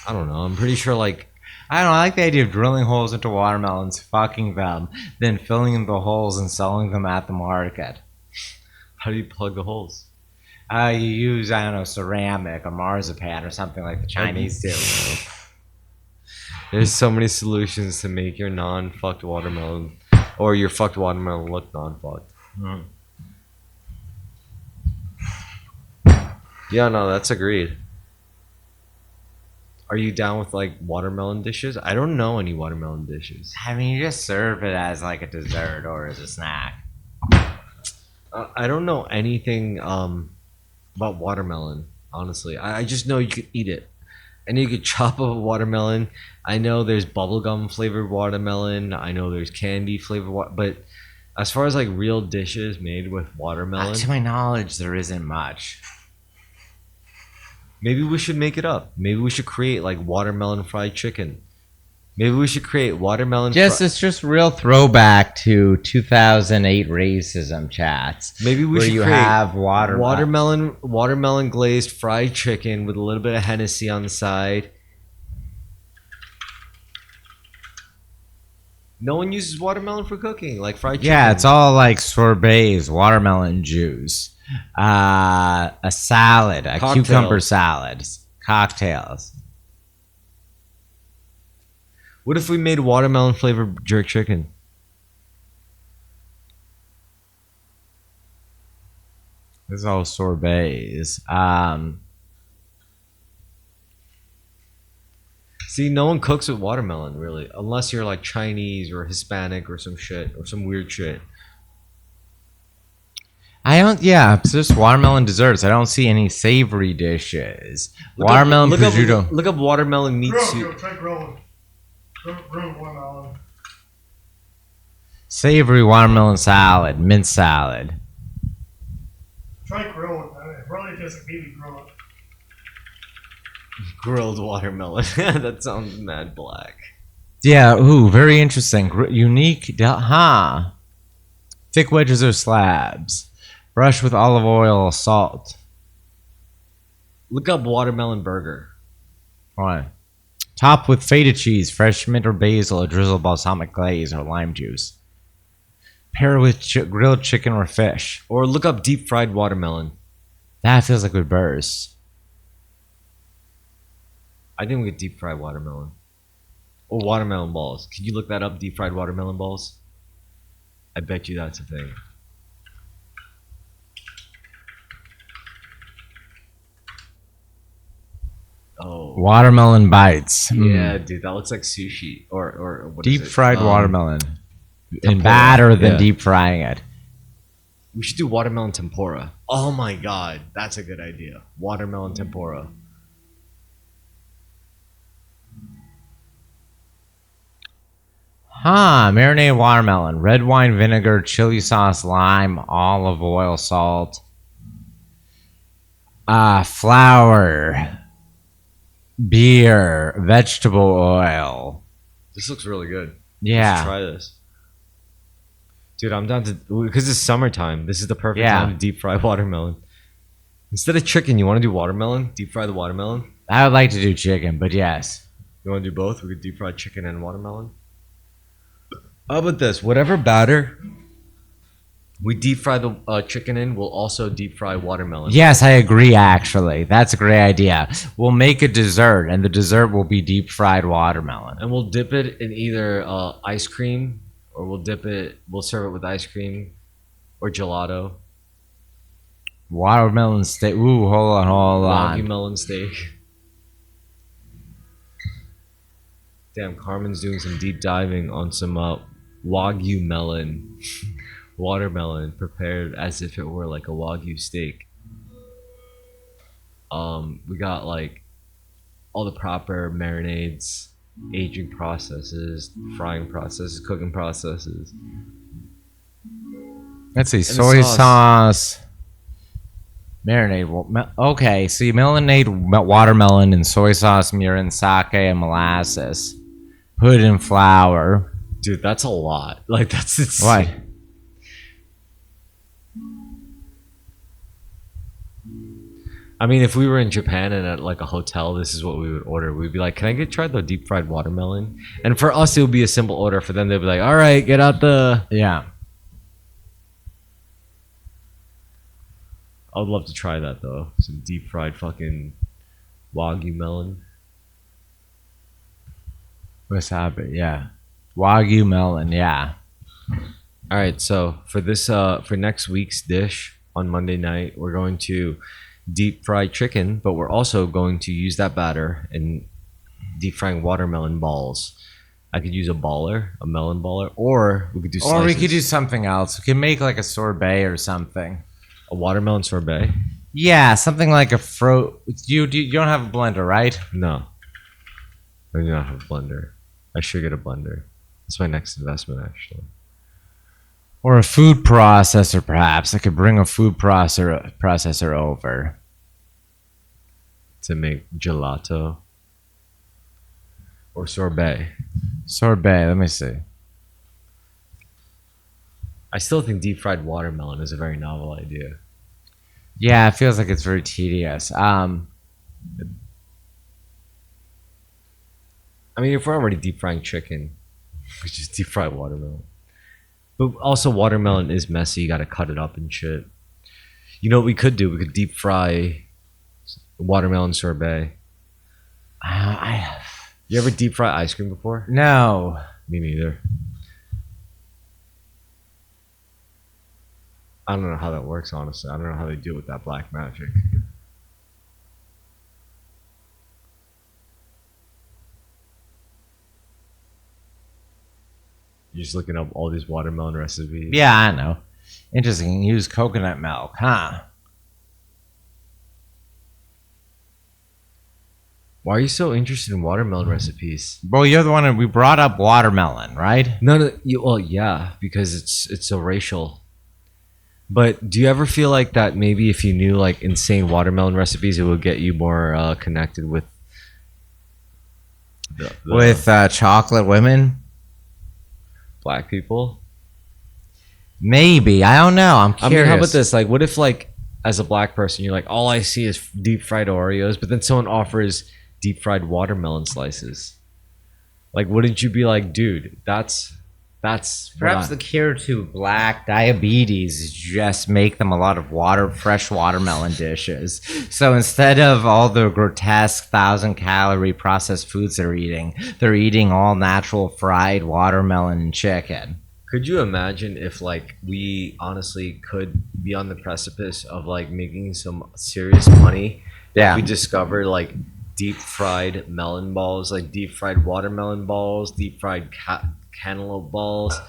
I don't know. I'm pretty sure like I don't know. I like the idea of drilling holes into watermelons, fucking them, then filling in the holes and selling them at the market. how do you plug the holes? You use, I don't know, ceramic or marzipan or something like the Chinese do. There's so many solutions to make your non-fucked watermelon or your fucked watermelon look non-fucked. Mm. Yeah, no, that's agreed. Are you down with like watermelon dishes? I don't know any watermelon dishes. I mean, you just serve it as like a dessert or as a snack. I don't know anything about watermelon, honestly. I just know you could eat it. And you could chop up a watermelon. I know there's bubblegum flavored watermelon. I know there's candy flavored but as far as like real dishes made with watermelon, To my knowledge, there isn't much. maybe we should make it up. Maybe we should create like watermelon fried chicken. Maybe we should create watermelon. It's just real throwback to 2008 racism chats. Maybe we where should you create have watermelon glazed fried chicken with a little bit of Hennessy on the side. No one uses watermelon for cooking, like fried chicken. Yeah, it's all like sorbets, watermelon juice, a salad, a Cocktails. cucumber salad, cocktails. What if we made watermelon flavored jerk chicken? This is all sorbets. See, no one cooks with watermelon really, unless you're like Chinese or Hispanic or some shit or some weird shit. It's just watermelon desserts. I don't see any savory dishes. Watermelon prosciutto. Look up watermelon meat Grill, soup. try grilling. Grill watermelon. Savory watermelon salad, mint salad. Try grilling. It really doesn't need to grill it. Grilled watermelon. That sounds mad black. Yeah, ooh, very interesting. Unique, thick wedges or slabs. Brush with olive oil, salt. Look up watermelon burger. What? Top with feta cheese, fresh mint or basil, a drizzle of balsamic glaze or lime juice. Pair with grilled chicken or fish. Or look up deep fried watermelon. That feels like a good burst. I think we could deep fry watermelon. Or watermelon balls. Can you look that up, deep fried watermelon balls? I bet you that's a thing. Oh. Watermelon bites. Yeah, dude, that looks like sushi. Or what is Deep it? fried watermelon. In tempura. batter than Yeah. deep frying it. We should do watermelon tempura. Oh my god, that's a good idea. Watermelon tempura. Marinated watermelon, red wine vinegar, chili sauce, lime, olive oil, salt, flour, beer, vegetable oil. This looks really good. Yeah. Let's try this. Dude, I'm down to, because it's summertime. This is the perfect time to deep fry watermelon. Instead of chicken, you want to do watermelon? Deep fry the watermelon? I would like to do chicken, but yes. You want to do both? We could deep fry chicken and watermelon. How about this? Whatever batter we deep fry the chicken in, we'll also deep fry watermelon. Yes, I agree, actually. That's a great idea. We'll make a dessert, and the dessert will be deep fried watermelon. And we'll dip it in either ice cream, or we'll serve it with ice cream or gelato. Watermelon steak. Ooh, hold on. Wagyu melon steak. Damn, Carmen's doing some deep diving on some Wagyu melon. Watermelon prepared as if it were like a Wagyu steak. We got like all the proper marinades, aging processes, frying processes, cooking processes. Let's see, soy sauce. Marinade. Okay, so you marinate watermelon in soy sauce, mirin, sake, and molasses. Put in flour. Dude, that's a lot. Like, that's insane. What? I mean, if we were in Japan and at like a hotel, this is what we would order. We'd be like, "Can I try the deep fried watermelon?" And for us, it would be a simple order. For them, they'd be like, "All right, get out the." Yeah. I would love to try that though. Some deep fried fucking Wagyu melon. Wasabi, yeah. Wagyu melon, yeah. All right, so for this for next week's dish on Monday night, we're going to deep fry chicken, but we're also going to use that batter and deep frying watermelon balls. I could use a melon baller, or we could do slices. Or we could do something else. We could make like a sorbet or something. A watermelon sorbet? Yeah, something like a You don't have a blender, right? No. I do not have a blender. I should get a blender. That's my next investment, actually. Or a food processor, perhaps. I could bring a food processor over. To make gelato. Or sorbet. Sorbet, let me see. I still think deep fried watermelon is a very novel idea. Yeah, it feels like it's very tedious. I mean, if we're already deep frying chicken, we just deep fry watermelon. But also, watermelon is messy. You got to cut it up and shit. You know what we could do? We could deep fry watermelon sorbet. You ever deep fry ice cream before? No. Me neither. I don't know how that works, honestly. I don't know how they do it with that black magic. You're just looking up all these watermelon recipes. Yeah, I know. Interesting. Use coconut milk, huh? Why are you so interested in watermelon recipes? Well, you're the one that we brought up watermelon, right? No. Well, yeah, because it's so racial. But do you ever feel like that maybe if you knew like insane watermelon recipes, it would get you more connected with with chocolate women? Black people? Maybe. I don't know. I'm curious. I mean, how about this? Like, what if like as a black person, you're like, all I see is deep fried Oreos, but then someone offers deep fried watermelon slices. Like, wouldn't you be like, dude, that's perhaps the cure to black diabetes is just make them a lot of fresh watermelon dishes. So instead of all the grotesque 1,000-calorie processed foods they're eating all natural fried watermelon and chicken. Could you imagine if like we honestly could be on the precipice of like making some serious money? Yeah. We discover like deep fried melon balls, like deep fried watermelon balls, deep fried cantaloupe balls,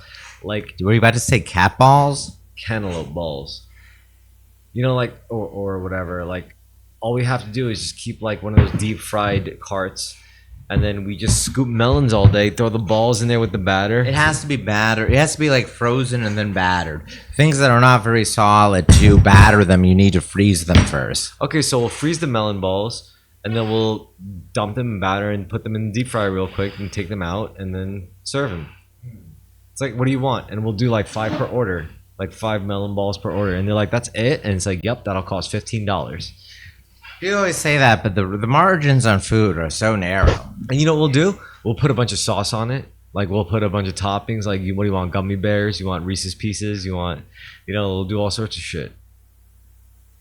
like were you about to say cat balls? Cantaloupe balls, you know, like or whatever. Like all we have to do is just keep like one of those deep fried carts and then we just scoop melons all day, throw the balls in there with the batter. It has to be battered. It has to be like frozen and then battered. Things that are not very solid, to batter them, you need to freeze them first. Okay, so we'll freeze the melon balls, and then we'll dump them in batter and put them in the deep fryer real quick and take them out and then serve them. It's like, what do you want? And we'll do like 5 per order, like 5 melon balls per order. And they're like, that's it? And it's like, yep, that'll cost $15. You always say that, but the margins on food are so narrow. And you know what we'll do? We'll put a bunch of sauce on it. Like, we'll put a bunch of toppings. Like, what do you want? Gummy bears? You want Reese's Pieces? You want, we'll do all sorts of shit.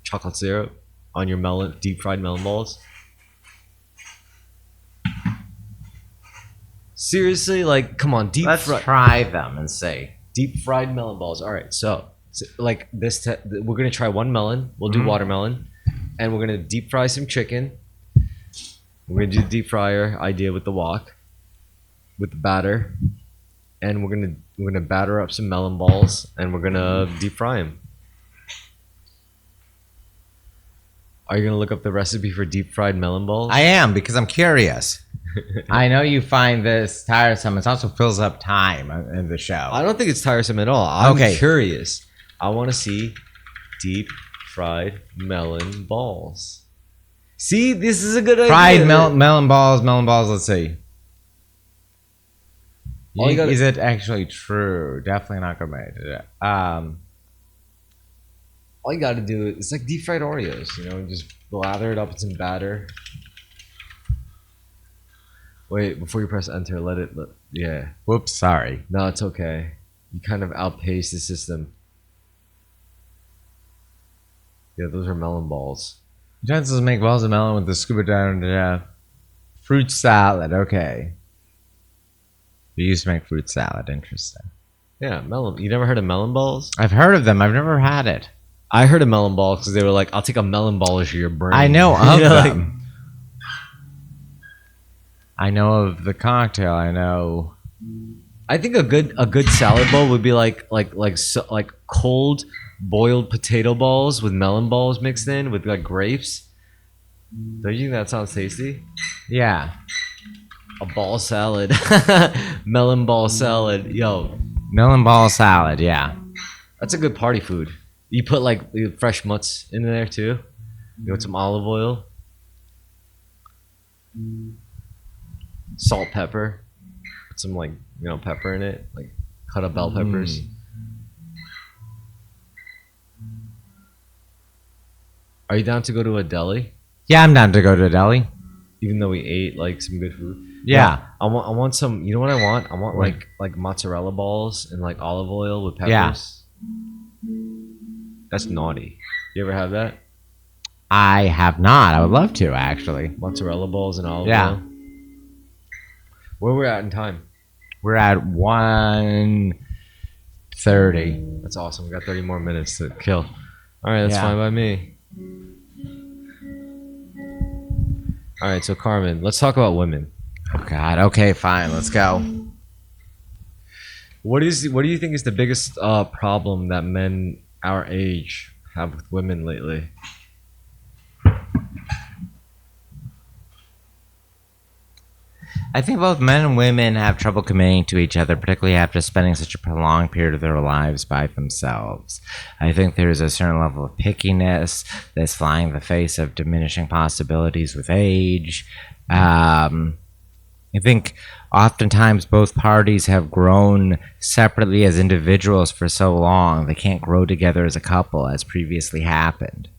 Chocolate syrup on your melon, deep fried melon balls. Seriously, like, come on, Let's try them and see. deep fried melon balls. All right, so like this, we're gonna try one melon. We'll do watermelon, and we're gonna deep fry some chicken. We're gonna do the deep fryer idea with the wok, with the batter, and we're gonna batter up some melon balls, and we're gonna deep fry them. Are you gonna look up the recipe for deep fried melon balls? I am, because I'm curious. I know you find this tiresome. It also fills up time in the show. I don't think it's tiresome at all. I'm Okay. curious. I want to see deep fried melon balls. See, this is a good idea. Fried melon balls. Let's see. All you gotta- Is it actually true? Definitely not gourmet. All you got to do is, it's like deep fried Oreos, just lather it up with some batter. Wait, before you press enter, yeah. Whoops, sorry. No, it's okay. You kind of outpace the system. Yeah, those are melon balls. Utensils make balls of melon with the scuba down fruit salad. Okay. We used to make fruit salad. Interesting. Yeah, melon. You never heard of melon balls? I've heard of them. I've never had it. I heard of melon balls because they were like, I'll take a melon ball as your brain. I know of You know, like- them. I know of the cocktail. I know. I think a good salad bowl would be like cold boiled potato balls with melon balls mixed in with like grapes. Don't you think that sounds tasty? Yeah. A ball salad, melon ball salad. Yo, Melon ball salad. Yeah. that's a good party food. You put like fresh mutts in there too. You want some olive oil, salt, pepper. Put some pepper in it, like cut up bell peppers. Are you down to go to a deli? Yeah, I'm down to go to a deli. Even though we ate like some good food. Yeah. I want some. You know what I want? I want What? like mozzarella balls and like olive oil with peppers. Yeah. That's naughty. You ever have that? I have not. I would love to, actually. Mozzarella balls and olive Yeah. oil. Where we're at in time? We're at 1:30. That's awesome. We got 30 more minutes to kill. All right, that's Yeah. fine by me. All right, so Carmen, let's talk about women. Oh, God. Okay, fine. Let's go. What do you think is the biggest problem that men our age have with women lately? I think both men and women have trouble committing to each other, particularly after spending such a prolonged period of their lives by themselves. I think there's a certain level of pickiness that's flying in the face of diminishing possibilities with age. I think oftentimes both parties have grown separately as individuals for so long, they can't grow together as a couple as previously happened.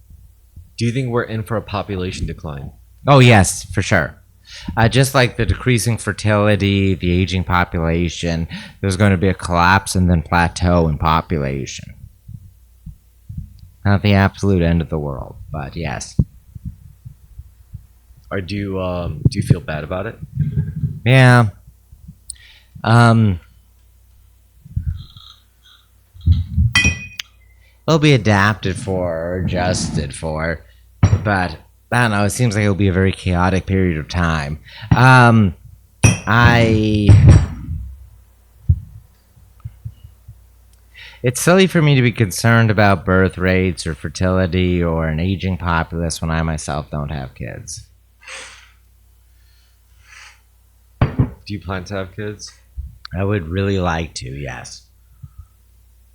Do you think we're in for a population decline? Oh, yes, for sure. Just like the decreasing fertility, the aging population, there's going to be a collapse and then plateau in population. Not the absolute end of the world, but yes. Or do you feel bad about it? Yeah. It'll be adapted for or adjusted for, but I don't know. It seems like it'll be a very chaotic period of time. It's silly for me to be concerned about birth rates or fertility or an aging populace when I myself don't have kids. Do you plan to have kids? I would really like to, yes.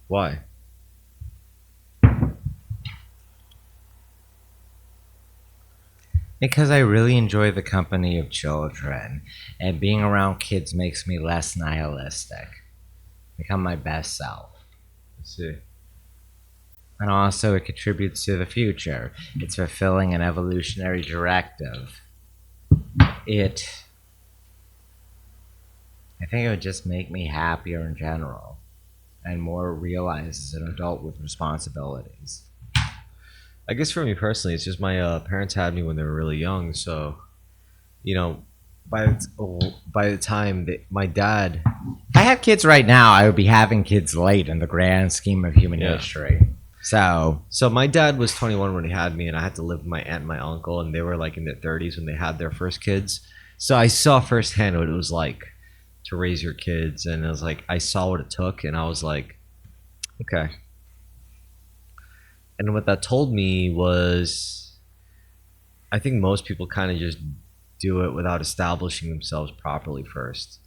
Why? Because I really enjoy the company of children, and being around kids makes me less nihilistic. Become my best self. I see. And also, it contributes to the future. It's fulfilling an evolutionary directive. I think it would just make me happier in general, and more realized as an adult with responsibilities. I guess for me personally, it's just my parents had me when they were really young. So, you know, by the time that my dad, If I had kids right now, I would be having kids late in the grand scheme of human history. So my dad was 21 when he had me, and I had to live with my aunt and my uncle, and they were like in their 30s when they had their first kids. So I saw firsthand what it was like to raise your kids, and it was like I saw what it took, and I was like, okay. And what that told me was, I think most people kind of just do it without establishing themselves properly first.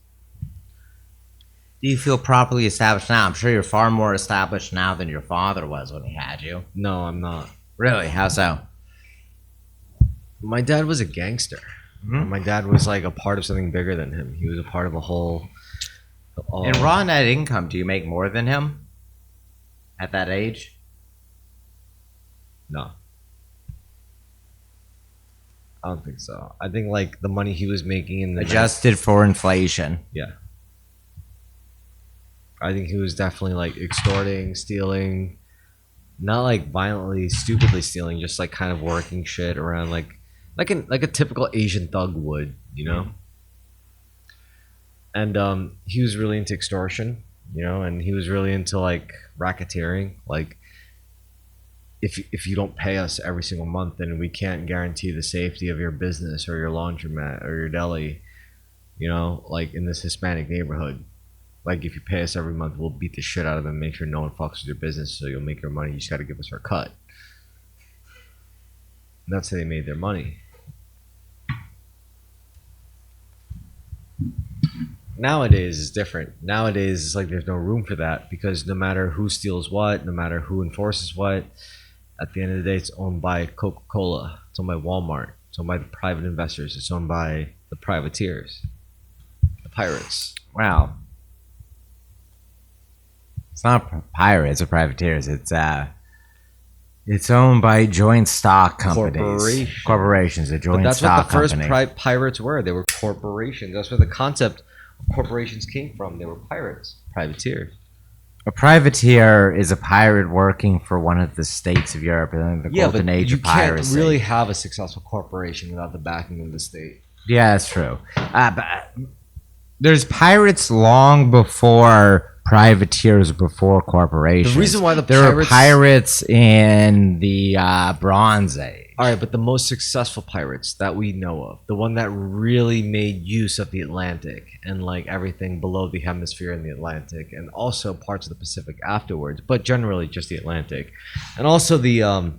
do you feel properly established now? I'm sure you're far more established now than your father was when he had you. No, I'm not. Really? How so? My dad was a gangster. Mhm. My dad was like a part of something bigger than him. He was a part of a whole. In raw net income, do you make more than him at that age? No. I don't think so. I think like the money he was making in the Adjusted for inflation. yeah. I think he was definitely like extorting, stealing, not like violently, stupidly stealing, just like kind of working shit around like a typical Asian thug would, you know. And he was really into extortion, you know, and he was really into like racketeering, like. If you don't pay us every single month, then we can't guarantee the safety of your business or your laundromat or your deli, you know, like in this Hispanic neighborhood. Like if you pay us every month, we'll beat the shit out of them, make sure no one fucks with your business so you'll make your money. You just got to give us our cut. And that's how they made their money. Nowadays it's different. Nowadays it's like there's no room for that because no matter who steals what, no matter who enforces what, at the end of the day, it's owned by Coca-Cola. It's owned by Walmart. It's owned by the private investors. It's owned by the privateers, the pirates. Wow. It's not pirates or privateers. It's owned by joint stock companies. Corporations. A joint But that's stock what the first company. pirates were. They were corporations. That's where the concept of corporations came from. They were pirates, privateers. A privateer is a pirate working for one of the states of Europe in the golden age of piracy. You can't really have a successful corporation without the backing of the state. Yeah, that's true. But there's pirates long before privateers, before corporations. The reason why there were pirates in the Bronze Age. All right, but the most successful pirates that we know of, the one that really made use of the Atlantic and like everything below the hemisphere in the Atlantic, and also parts of the Pacific afterwards, but generally just the Atlantic, and also the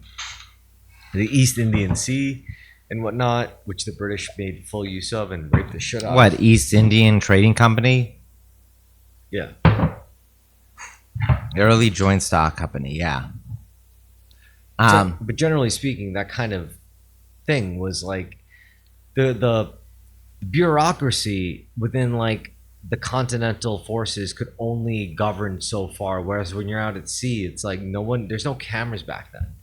East Indian Sea and whatnot, which the British made full use of and raped the shit out. What, East Indian Trading Company? Yeah. Early joint stock company, yeah. But generally speaking, that kind of thing was like the bureaucracy within like the continental forces could only govern so far. Whereas when you're out at sea, it's like there's no cameras back then.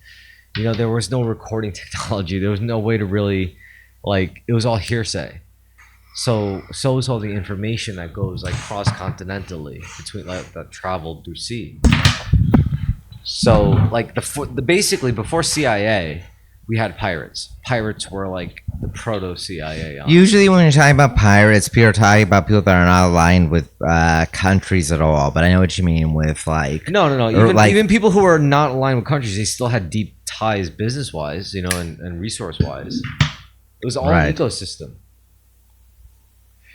You know, there was no recording technology. There was no way to really like, it was all hearsay. So is all the information that goes like cross-continentally between like that traveled through sea. So like basically before CIA, we had pirates. Pirates were like the proto CIA. Usually when you're talking about pirates, people are talking about people that are not aligned with countries at all. But I know what you mean with like... No. Even people who are not aligned with countries, they still had deep ties business-wise, you know, and resource-wise. It was all an ecosystem.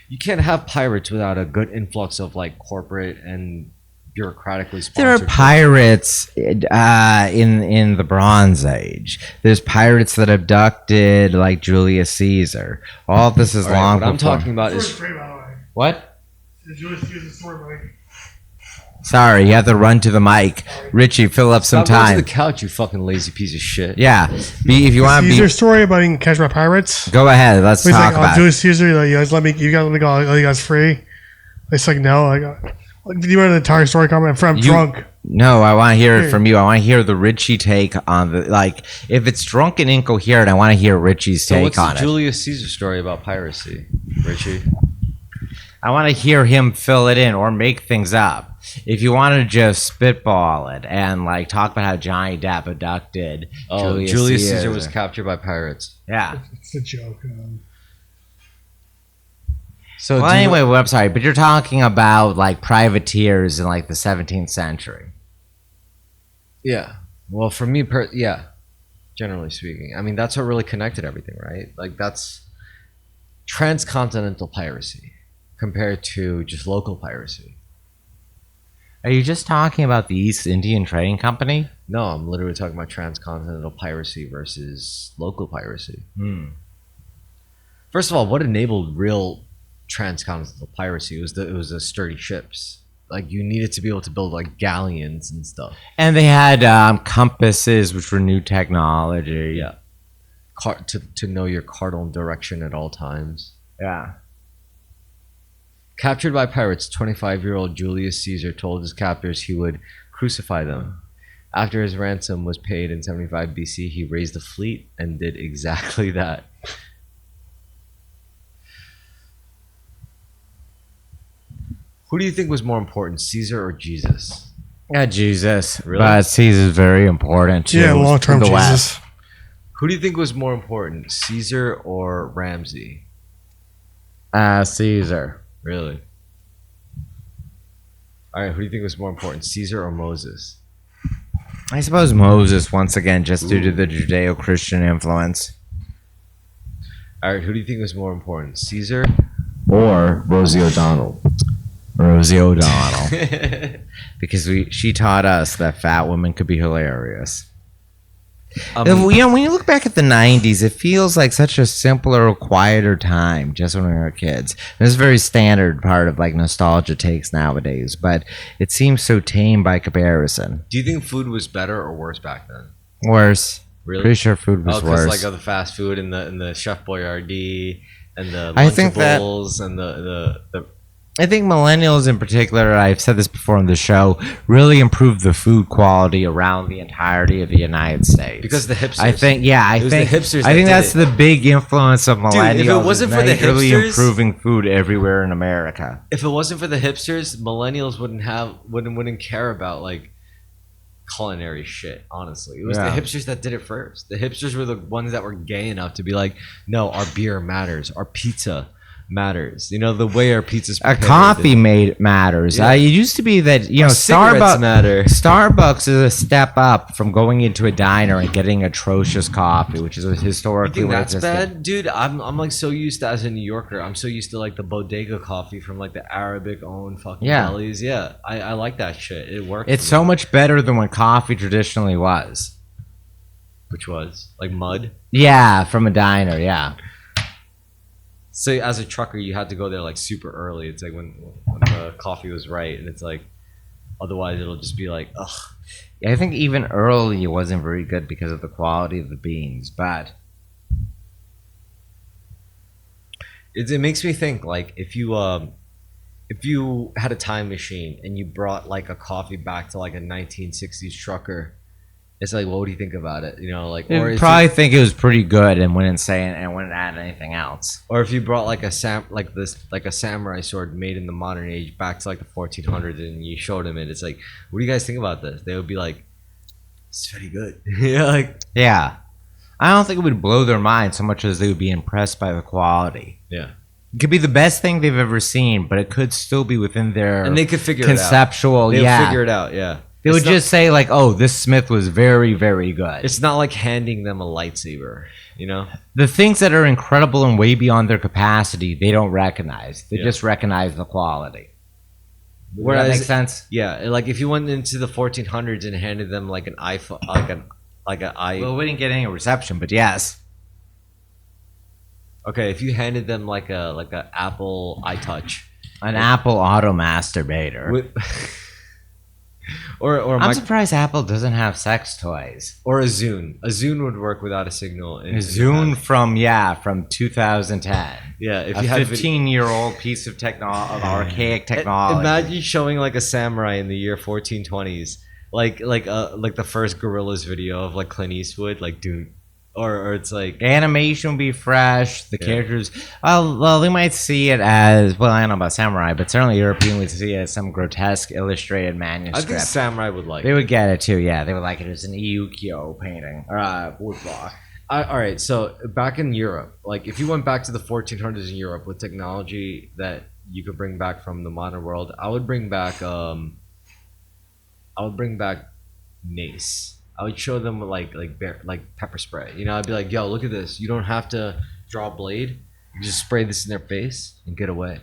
You can't have pirates without a good influx of like corporate and bureaucratically sponsored. There are pirates in the Bronze Age. There's pirates that abducted like Julius Caesar. All of this is long What I'm before. talking about First is grade, by the way. What? The Julius Caesar story, Mike. Sorry, you have to run to the mic. Richie, fill up some Stop going time. to the couch, you fucking lazy piece of shit. Yeah. If you want to Caesar be... story about being catch by pirates. Go ahead. Let's He's talk like, about it. Julius Caesar, like, you guys let me go, I'll let you guys free. It's like, no. Do you want the entire story comment? I'm drunk. No, I want to hear it from you. I want to hear the Richie take on the, like, if it's drunk and incoherent, I want to hear Richie's take what's on the it. Julius Caesar story about piracy, Richie? I want to hear him fill it in or make things up. If you want to just spitball it and like talk about how Johnny Depp abducted Julius Caesar was captured by pirates. Yeah. It's a joke. So Well, anyway, I'm sorry, but you're talking about like privateers in like the 17th century. yeah. Well, for me, yeah. Generally speaking, I mean that's what really connected everything, right? Like that's transcontinental piracy compared to just local piracy. Are you just talking about the East Indian Trading Company? No, I'm literally talking about transcontinental piracy versus local piracy. First of all, what enabled real transcontinental piracy was it was the sturdy ships. Like you needed to be able to build like galleons and stuff. And they had compasses, which were new technology. Yeah, to know your cardinal direction at all times. Yeah. Captured by pirates, 25-year-old Julius Caesar told his captors he would crucify them. After his ransom was paid in 75 BC, he raised a fleet and did exactly that. Who do you think was more important, Caesar or Jesus? Yeah, Jesus. Really? But Caesar's very important too. Yeah, long-term to the Jesus. West. Who do you think was more important, Caesar or Ramsey? Caesar. Really? All right, who do you think was more important, Caesar or Moses? I suppose Moses, once again, just due to the Judeo-Christian influence. All right, who do you think was more important, Caesar or Rosie O'Donnell? Rosie O'Donnell. Because she taught us that fat women could be hilarious. When you look back at the 90s, it feels like such a simpler, quieter time just when we were kids. This is a very standard part of like nostalgia takes nowadays, but it seems so tame by comparison. Do you think food was better or worse back then? Worse. Really? Pretty sure food was worse. Like the fast food and the Chef Boyardee and the I think that- Lunchables and the I think millennials in particular, I've said this before on the show, really improved the food quality around the entirety of the United States. because the hipsters. I think the hipsters I think that that's did the big influence of millennials. if it wasn't for the really hipsters- improving food everywhere in America. If it wasn't for the hipsters, millennials wouldn't care about like culinary shit. Honestly, it was Yeah. the hipsters that did it first. The hipsters were the ones that were gay enough to be like, no, our beer matters, our pizza matters. You know, the way our pizza's A prepared. coffee matters. Yeah. It used to be that Cigarettes Starbucks matter. Starbucks is a step up from going into a diner and getting atrocious coffee, which is a You historically think that's existed. bad, dude? I'm like so used to, as a New Yorker, I'm so used to like the bodega coffee from like the Arabic owned fucking Yeah. delis. Yeah, I like that shit. It works. It's for so me. much better than what coffee traditionally was. Which was like mud. Yeah, from a diner. Yeah. So as a trucker, you had to go there like super early. It's like when the coffee was right, and it's like otherwise it'll just be like ugh. I think even early it wasn't very good because of the quality of the beans, but It makes me think like if you had a time machine and you brought like a coffee back to like a 1960s trucker, it's like what would you think about it? You know, like I'd probably think it was pretty good and wouldn't say it and wouldn't add anything else. or if you brought like a samurai sword made in the modern age back to like the 1400s and you showed them it, it's like, what do you guys think about this? They would be like, it's very good. Yeah, like Yeah. I don't think it would blow their mind so much as they would be impressed by the quality. yeah. It could be the best thing they've ever seen, but it could still be within their And they could figure conceptual. it out. They'll Yeah. figure it out, yeah. They It's would not- just say like, "Oh, this smith was very, very good." It's not like handing them a lightsaber, you know? The things that are incredible and way beyond their capacity, they don't recognize. They Yeah. just recognize the quality. Does Whereas- that make sense? Yeah, like if you went into the 1400s and handed them like an iPhone, Well, we didn't get any reception, but yes. okay, if you handed them like a Apple iTouch An Apple auto masturbator. Or I'm surprised Apple doesn't have sex toys. or a Zune. A Zune would work without a signal. A Zune from 2010. Yeah, if A you had 15-year-old piece of archaic technology. Imagine showing like a samurai in the year 1420s, like the first Gorillas video of like Clint Eastwood, like dude, or it's like Animation would be fresh. The characters, well, they might see it as, well, I don't know about samurai, but certainly European would see it as some grotesque illustrated I manuscript. think samurai would like. They would get it too, yeah. They would like it as an Iukkyo painting or woodblock. All right, so back in Europe, like if you went back to the 1400s in Europe with technology that you could bring back from the modern world, I would bring back mace. I would show them like pepper spray. You know, I'd be like, "Yo, look at this. You don't have to draw a blade. You just spray this in their face and get away.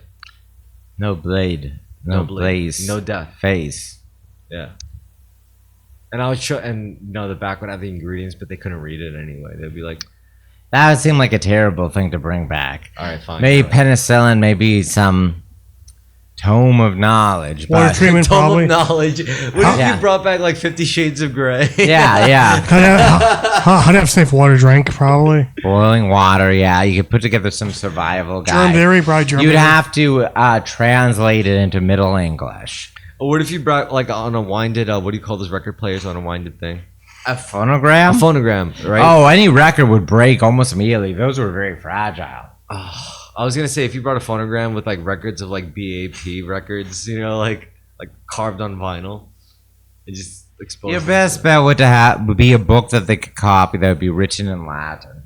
No blade, no blaze, no death. face." Yeah. And I would show, and the back would have the ingredients, but they couldn't read it anyway. They'd be like, That would seem like a terrible thing to bring back. "All right, fine." Maybe penicillin, maybe some tome of knowledge. Water But treatment, Tome probably. of knowledge. What if Yeah. you brought back like 50 Shades of Grey? yeah. How to have safe water drink, probably. Boiling water, yeah. You could put together some survival Germ guide. theory, probably germ You'd theory. have to translate it into Middle English. Or what if you brought like on a winded, what do you call those record players on a winded thing? A phonogram? A phonogram, right? Oh, any record would break almost immediately. Those were very fragile. I was gonna say if you brought a phonogram with like records of like BAP records, like carved on vinyl, it just exposes. Your best bet would be a book that they could copy that would be written in Latin.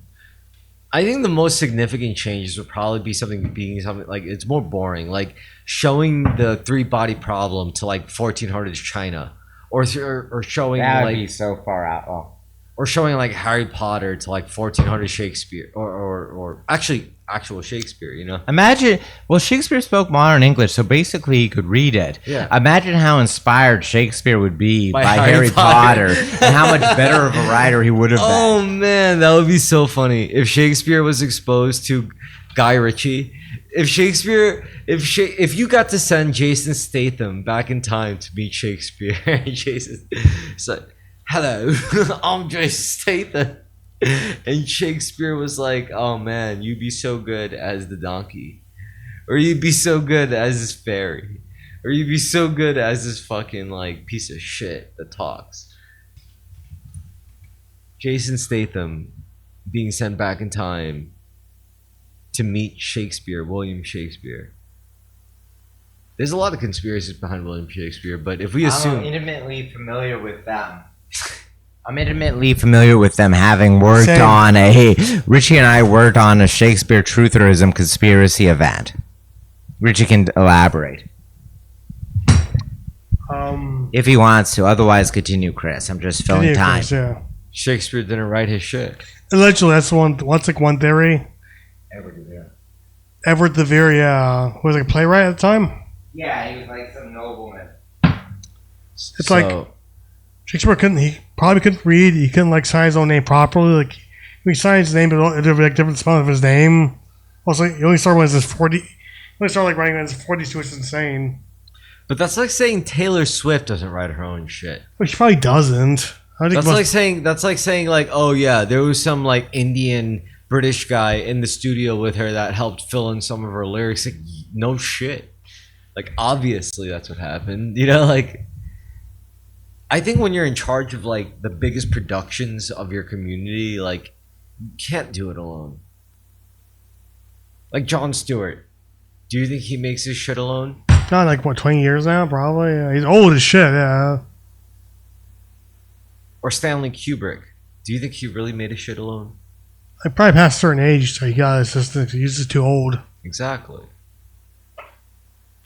I think the most significant changes would probably be something like it's more boring, like showing the 3-body problem to like 1400s China, or showing That would like be so far out. Oh. or showing like Harry Potter to like 1400 Shakespeare, or actually actual Shakespeare, Imagine, well, Shakespeare spoke modern English, so basically he could read it. Yeah. Imagine how inspired Shakespeare would be by Harry Harry Potter and how much better of a writer he would have been. Oh man, that would be so funny if Shakespeare was exposed to Guy Ritchie. If you got to send Jason Statham back in time to meet Shakespeare, Jason, it's like, "Hello, I'm Jason Statham," and Shakespeare was like, "Oh man, you'd be so good as the donkey, or you'd be so good as this fairy, or you'd be so good as this fucking like piece of shit that talks." Jason Statham being sent back in time to meet Shakespeare, William Shakespeare. There's a lot of conspiracies behind William Shakespeare, but if we assume I'm intimately familiar with them. I'm intimately familiar with them, having worked Same. on Richie and I worked on a Shakespeare trutherism conspiracy event. Richie can elaborate if he wants to. Otherwise, continue, Chris. I'm just filling time. Yeah. Shakespeare didn't write his shit. Allegedly, that's one. What's like one theory? Edward de Vere, yeah, was like a playwright at the time. Yeah, he was like some nobleman. It's like Shakespeare he probably couldn't read. He couldn't like sign his own name properly. Like he signed his name, but it would be like different spelling of his name. Also, he only started when he was 40. He only started like writing when he was 42, which is insane. But that's like saying Taylor Swift doesn't write her own shit. Which she probably doesn't. I think That's like saying like, oh yeah, there was some like Indian British guy in the studio with her that helped fill in some of her lyrics. Like, no shit. Like obviously that's what happened. Like I think when you're in charge of like the biggest productions of your community, like you can't do it alone. Like Jon Stewart. Do you think he makes his shit alone? not like what 20 years now, probably. Yeah, he's old as shit. Yeah. Or Stanley Kubrick. Do you think he really made his shit alone? Like probably past a certain age, so he got assistants. He's just too old. Exactly.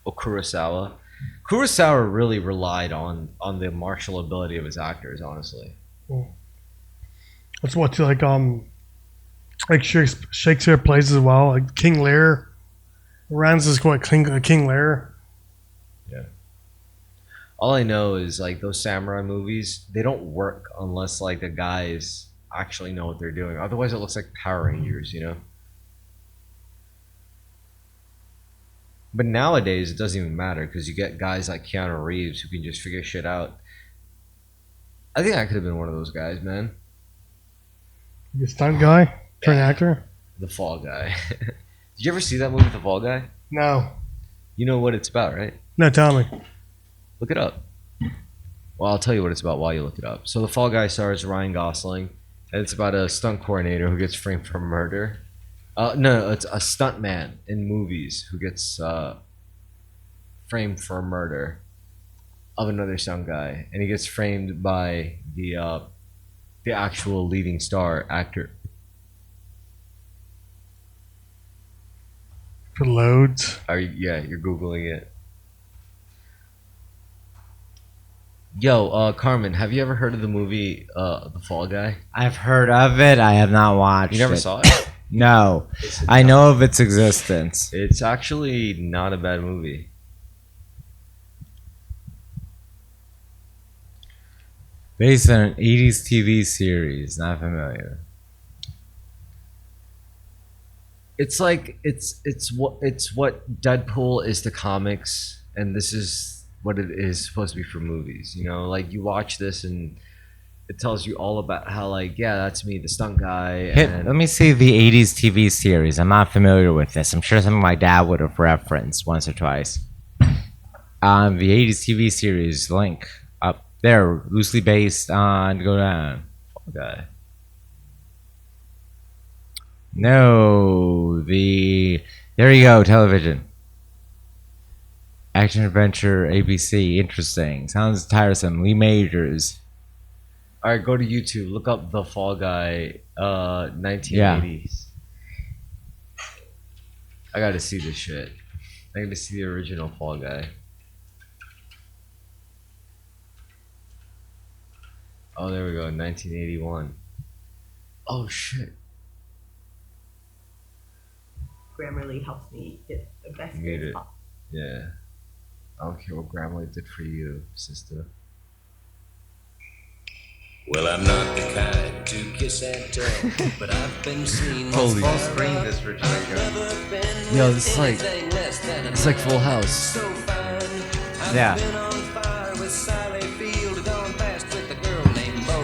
Or Kurosawa. Kurosawa really relied on the martial ability of his actors, honestly. That's what like Shakespeare plays as well. Like King Lear. Rans is what King Lear. Yeah. All I know is like those samurai movies, they don't work unless like the guys actually know what they're doing. Otherwise it looks like Power Rangers, you know? But nowadays, it doesn't even matter because you get guys like Keanu Reeves who can just figure shit out. I think I could have been one of those guys, man. You stunt guy, turn actor. The Fall Guy. Did you ever see that movie, The Fall Guy? No, You know what it's about, right? no, tell me. Look it up. Well, I'll tell you what it's about while you look it up. So The Fall Guy stars Ryan Gosling, and it's about a stunt coordinator who gets framed for murder. No, it's a stunt man in movies who gets framed for murder of another stunt guy, and he gets framed by the actual leading star actor. For loads. Yeah, you're googling it. Yo, Carmen, have you ever heard of the movie The Fall Guy? I've heard of it. I have not watched it. You never saw it? No. I know of its existence. It's actually not a bad movie. Based on an 80s TV series. Not familiar. It's like it's what Deadpool is to comics, and this is what it is supposed to be for movies. You know, like you watch this and it tells you all about how, like, yeah, that's me, the stunt guy. Let me see the 80s TV series. I'm not familiar with this. I'm sure something my dad would have referenced once or twice. The 80s TV series link up there, loosely based on Go Down. Okay. No, there you go, television. Action adventure, ABC, interesting. Sounds tiresome. Lee Majors. All right, go to YouTube. Look up The Fall Guy, 1980s. I got to see this shit. I got to see the original Fall Guy. Oh, there we go, 1981. Oh shit. Grammarly helps me get the best Mute grades it. possible. Yeah. I don't care what Grammarly did for you, sister. Well, I'm not the kind to kiss and tell, but I've been seen. Holy spring this for Yo, this is like Full House. Yeah.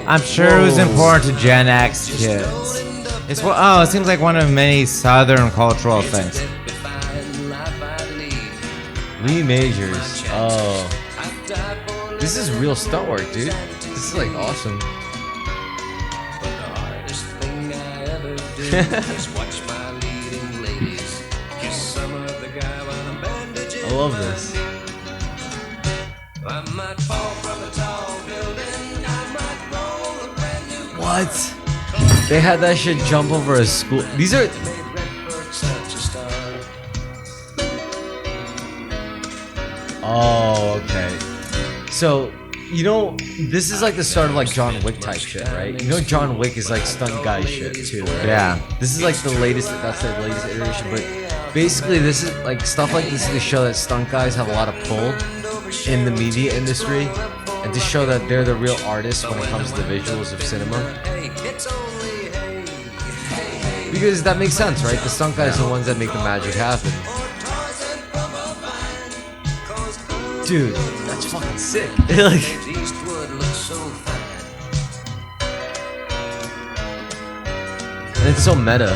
I'm sure it was important to Gen X kids. It's it seems like one of many Southern cultural things. Lee Majors. Oh. This is real stunt work, dude. This is like awesome. I love this. What? They had that shit jump over a school. These are. Oh, okay. So, you know, this is like the start of like John Wick type shit, right? You know, John Wick is like stunt guy shit too, right? Yeah. This is like the latest. That's the latest iteration, but basically, this is like stuff like this to show that stunt guys have a lot of pull in the media industry, and to show that they're the real artists when it comes to the visuals of cinema. Because that makes sense, right? The stunt guys are the ones that make the magic happen. Dude, that's fucking sick. Like, and it's so meta.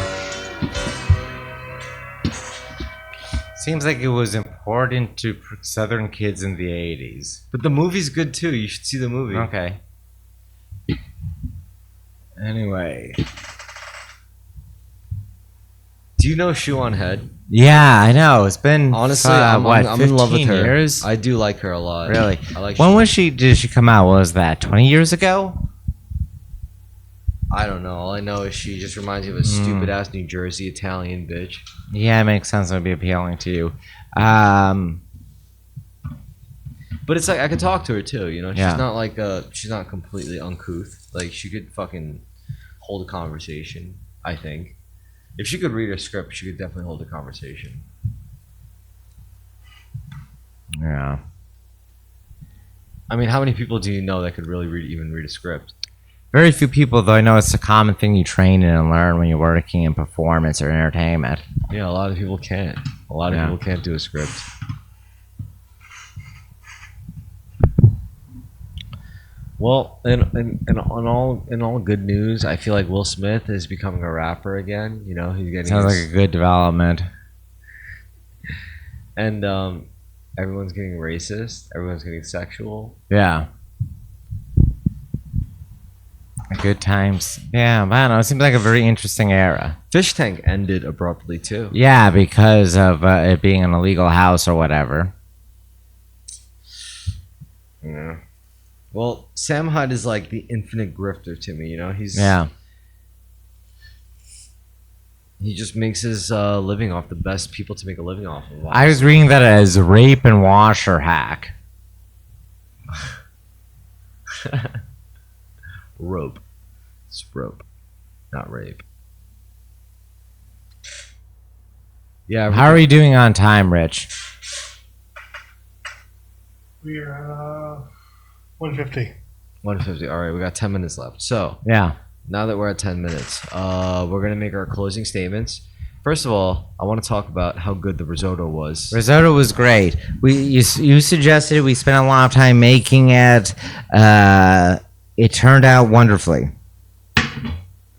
Seems like it was important to Southern kids in the 80s. But the movie's good too. You should see the movie. Okay. Anyway. Do you know Shoe on Head? Yeah, I know. It's been honestly, I'm in love with her. Years? I do like her a lot. Really? I like. When did she come out? What was that? 20 years ago? I don't know. All I know is she just reminds me of a stupid ass New Jersey Italian bitch. Yeah, it makes sense. It would be appealing to you. But it's like I could talk to her too. You know, she's Yeah. not like she's not completely uncouth. Like she could fucking hold a conversation. I think if she could read a script, she could definitely hold a conversation. Yeah. I mean, how many people do you know that could really read a script? Very few people, though. I know it's a common thing you train in and learn when you're working in performance or entertainment. Yeah, a lot of people can't. A lot of Yeah. people can't do a script. Well, and in all good news, I feel like Will Smith is becoming a rapper again. You know, he's getting Sounds like a good development. and everyone's getting racist. Everyone's getting sexual. Yeah. Good times. Yeah, I don't know. It seems like a very interesting era. Fish Tank ended abruptly too. Yeah, because of it being an illegal house or whatever. Yeah. Well, Sam Hunt is like the infinite grifter to me. You know, he just makes his living off the best people to make a living off of. I was reading that as rape and washer hack. Rope. It's rope, not rape. Yeah. How are we doing on time, Rich? We're 150. 150. All right, we got 10 minutes left. So Yeah. now that we're at 10 minutes, we're gonna make our closing statements. First of all, I want to talk about how good the risotto was. Risotto was great. You suggested it. We spent a lot of time making it. It turned out wonderfully.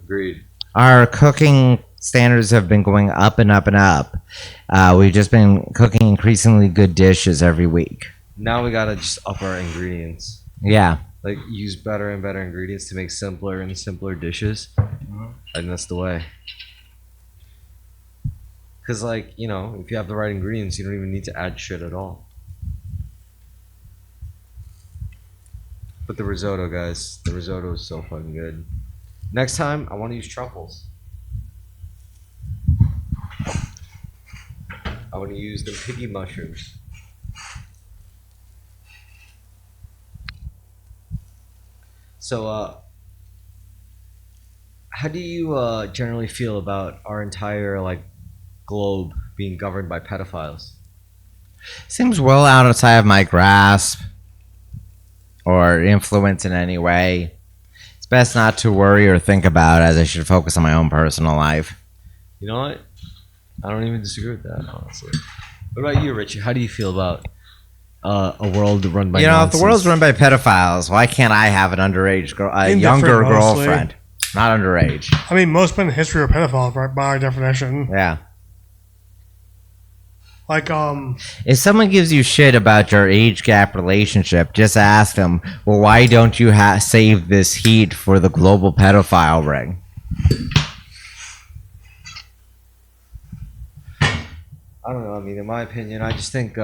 Agreed. Our cooking standards have been going up and up and up. We've just been cooking increasingly good dishes every week. Now we gotta just up our ingredients. Yeah. Like use better and better ingredients to make simpler and simpler dishes. And that's the way. Cause like, you know, if you have the right ingredients, you don't even need to add shit at all. But the risotto, guys, the risotto is so fucking good. Next time, I want to use truffles. I want to use the piggy mushrooms. So, how do you generally feel about our entire like globe being governed by pedophiles? Seems well outside of my grasp or influence in any way. It's best not to worry or think about, as I should focus on my own personal life. You know what? I don't even disagree with that, honestly. What about you, Richie? How do you feel about a world run by nonsense? If the world's run by pedophiles, why can't I have an underage girl, a younger mostly. girlfriend? Not underage. I mean, most men in history are pedophiles, right, by our definition. Yeah. Like, If someone gives you shit about your age gap relationship, just ask them, well, why don't you save this heat for the global pedophile ring? I don't know. I mean, in my opinion, I just think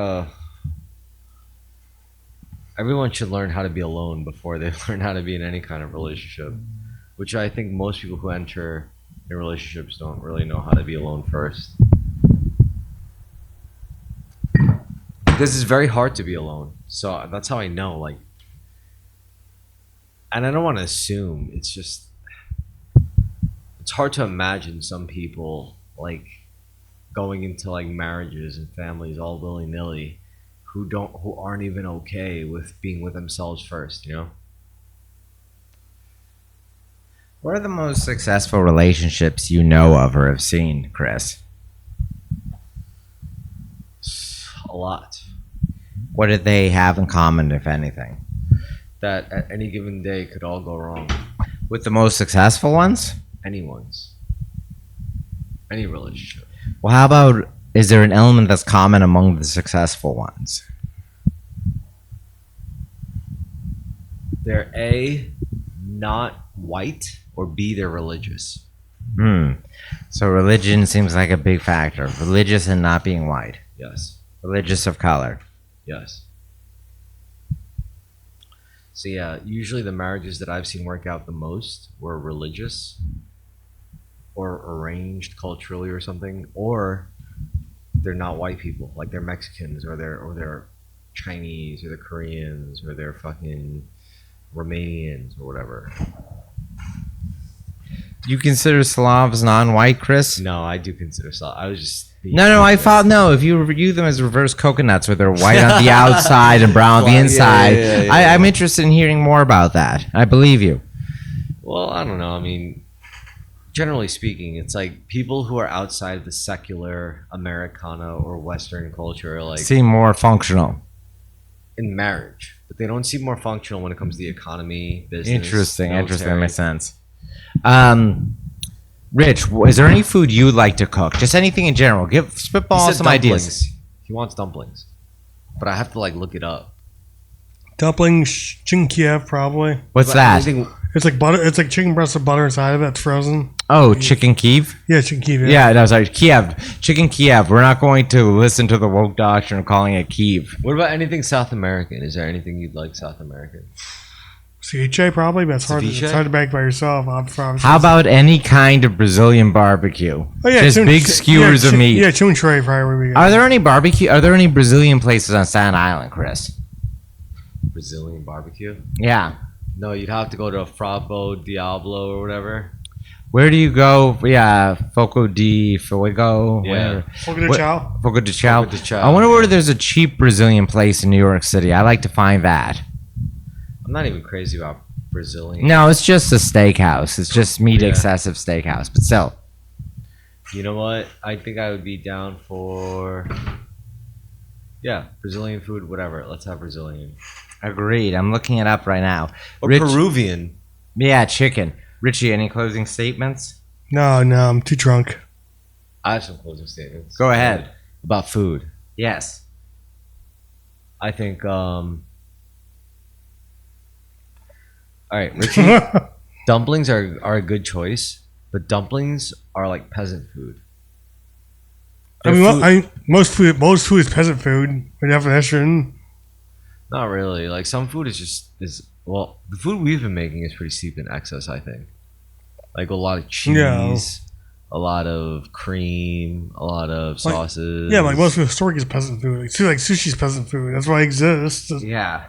everyone should learn how to be alone before they learn how to be in any kind of relationship, which I think most people who enter in relationships don't really know how to be alone first. Because it's very hard to be alone. So that's how I know, like, and I don't want to assume, it's just, it's hard to imagine some people, like, going into, like, marriages and families all willy-nilly who aren't even okay with being with themselves first, you know? What are the most successful relationships you know of or have seen, Chris? A lot. What did they have in common, if anything? That at any given day could all go wrong. With the most successful ones? Anyone's. Any relationship. Well, how about, is there an element that's common among the successful ones? They're A, not white, or B, they're religious. So religion seems like a big factor. Religious and not being white. Yes. Religious of color. Yes. So yeah, usually the marriages that I've seen work out the most were religious or arranged culturally or something, or they're not white people, like they're Mexicans or they're Chinese or they're Koreans or they're fucking Romanians or whatever. Do you consider Slavs non-white, Chris? No, I do consider Slav. I was just No, I thought no. If you view them as reverse coconuts, where they're white on the outside and brown on the inside, I'm interested in hearing more about that. I believe you. Well, I don't know. I mean, generally speaking, it's like people who are outside of the secular Americana or Western culture are like Seem more functional. in marriage, but they don't seem more functional when it comes to the economy, business. Interesting. That military. makes sense. Rich, is there any food you'd like to cook? Just anything in general. Give He spitball said some dumplings. ideas. He wants dumplings, but I have to like look it up. Dumplings, chicken Kiev, probably. What's But that? anything- It's like butter. It's like chicken breast with butter inside of it. It's frozen. Oh, chicken Kiev? Yeah, chicken Kiev. Yeah, no, sorry. Kiev. Chicken Kiev. We're not going to listen to the woke doctrine of calling it Kiev. What about anything South American? Is there anything you'd like South American? Ceviche, probably, but it's hard. Ceviche? It's hard to make by yourself. How about any kind of Brazilian barbecue? Oh yeah, Just big skewers of meat. Yeah, chun tray probably would be good. Are there any barbecue? Are there any Brazilian places on Staten Island, Chris? Brazilian barbecue? Yeah. No, you'd have to go to Frabo Diablo or whatever. Where do you go? Yeah, Foco de Fuego. Yeah. where- Fogo de what- Chao. Fogo de Chao. Fogo de Chao, I wonder where there's a cheap Brazilian place in New York City. I like to find that. I'm not even crazy about Brazilian. No, it's just a steakhouse. It's just meat Yeah. excessive steakhouse, but still. You know what? I think I would be down for. Yeah, Brazilian food, whatever. Let's have Brazilian. Agreed. I'm looking it up right now. Or Rich- Peruvian. Yeah, chicken. Richie, any closing statements? No, I'm too drunk. I have some closing statements. Go ahead. About food. Yes. I think, all right, Richie, dumplings are a good choice, but dumplings are like peasant food. I mean, most food is peasant food by definition. Not really. Like some food is well, the food we've been making is pretty steep in excess, I think. Like a lot of cheese, Yeah. a lot of cream, a lot of Like- sauces. Yeah, like most of historic is peasant food. Like sushi's peasant food. That's why it exists. Yeah.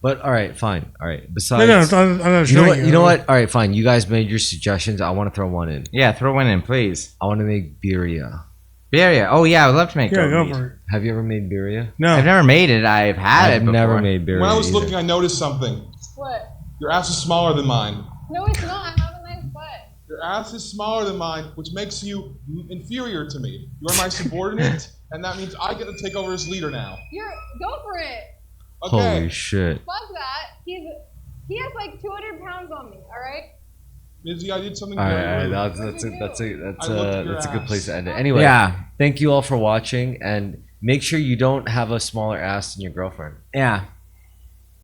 But all right, fine. All right. Besides, I'm not you know showing what? You know what? All right, fine. You guys made your suggestions. I want to throw one in. Yeah, throw one in, please. I want to make birria. Birria. Oh, yeah, I would love to make Yeah, goat go meat. for it. Have you ever made birria? No. I've never made it. I've had I've it before. never made birria. When I was either. looking, I noticed something. What? Your ass is smaller than mine. No, it's not. I have a nice butt. Your ass is smaller than mine, which makes you inferior to me. You are my subordinate, and that means I get to take over as leader now. Go for it. Okay. Holy shit. Fuck that. He has like 200 pounds on me. All right. Mizzy, I did something All very right, rude. that's I looked at your a good ass. place to end it. Anyway, Yeah. Thank you all for watching, and make sure you don't have a smaller ass than your girlfriend. Yeah.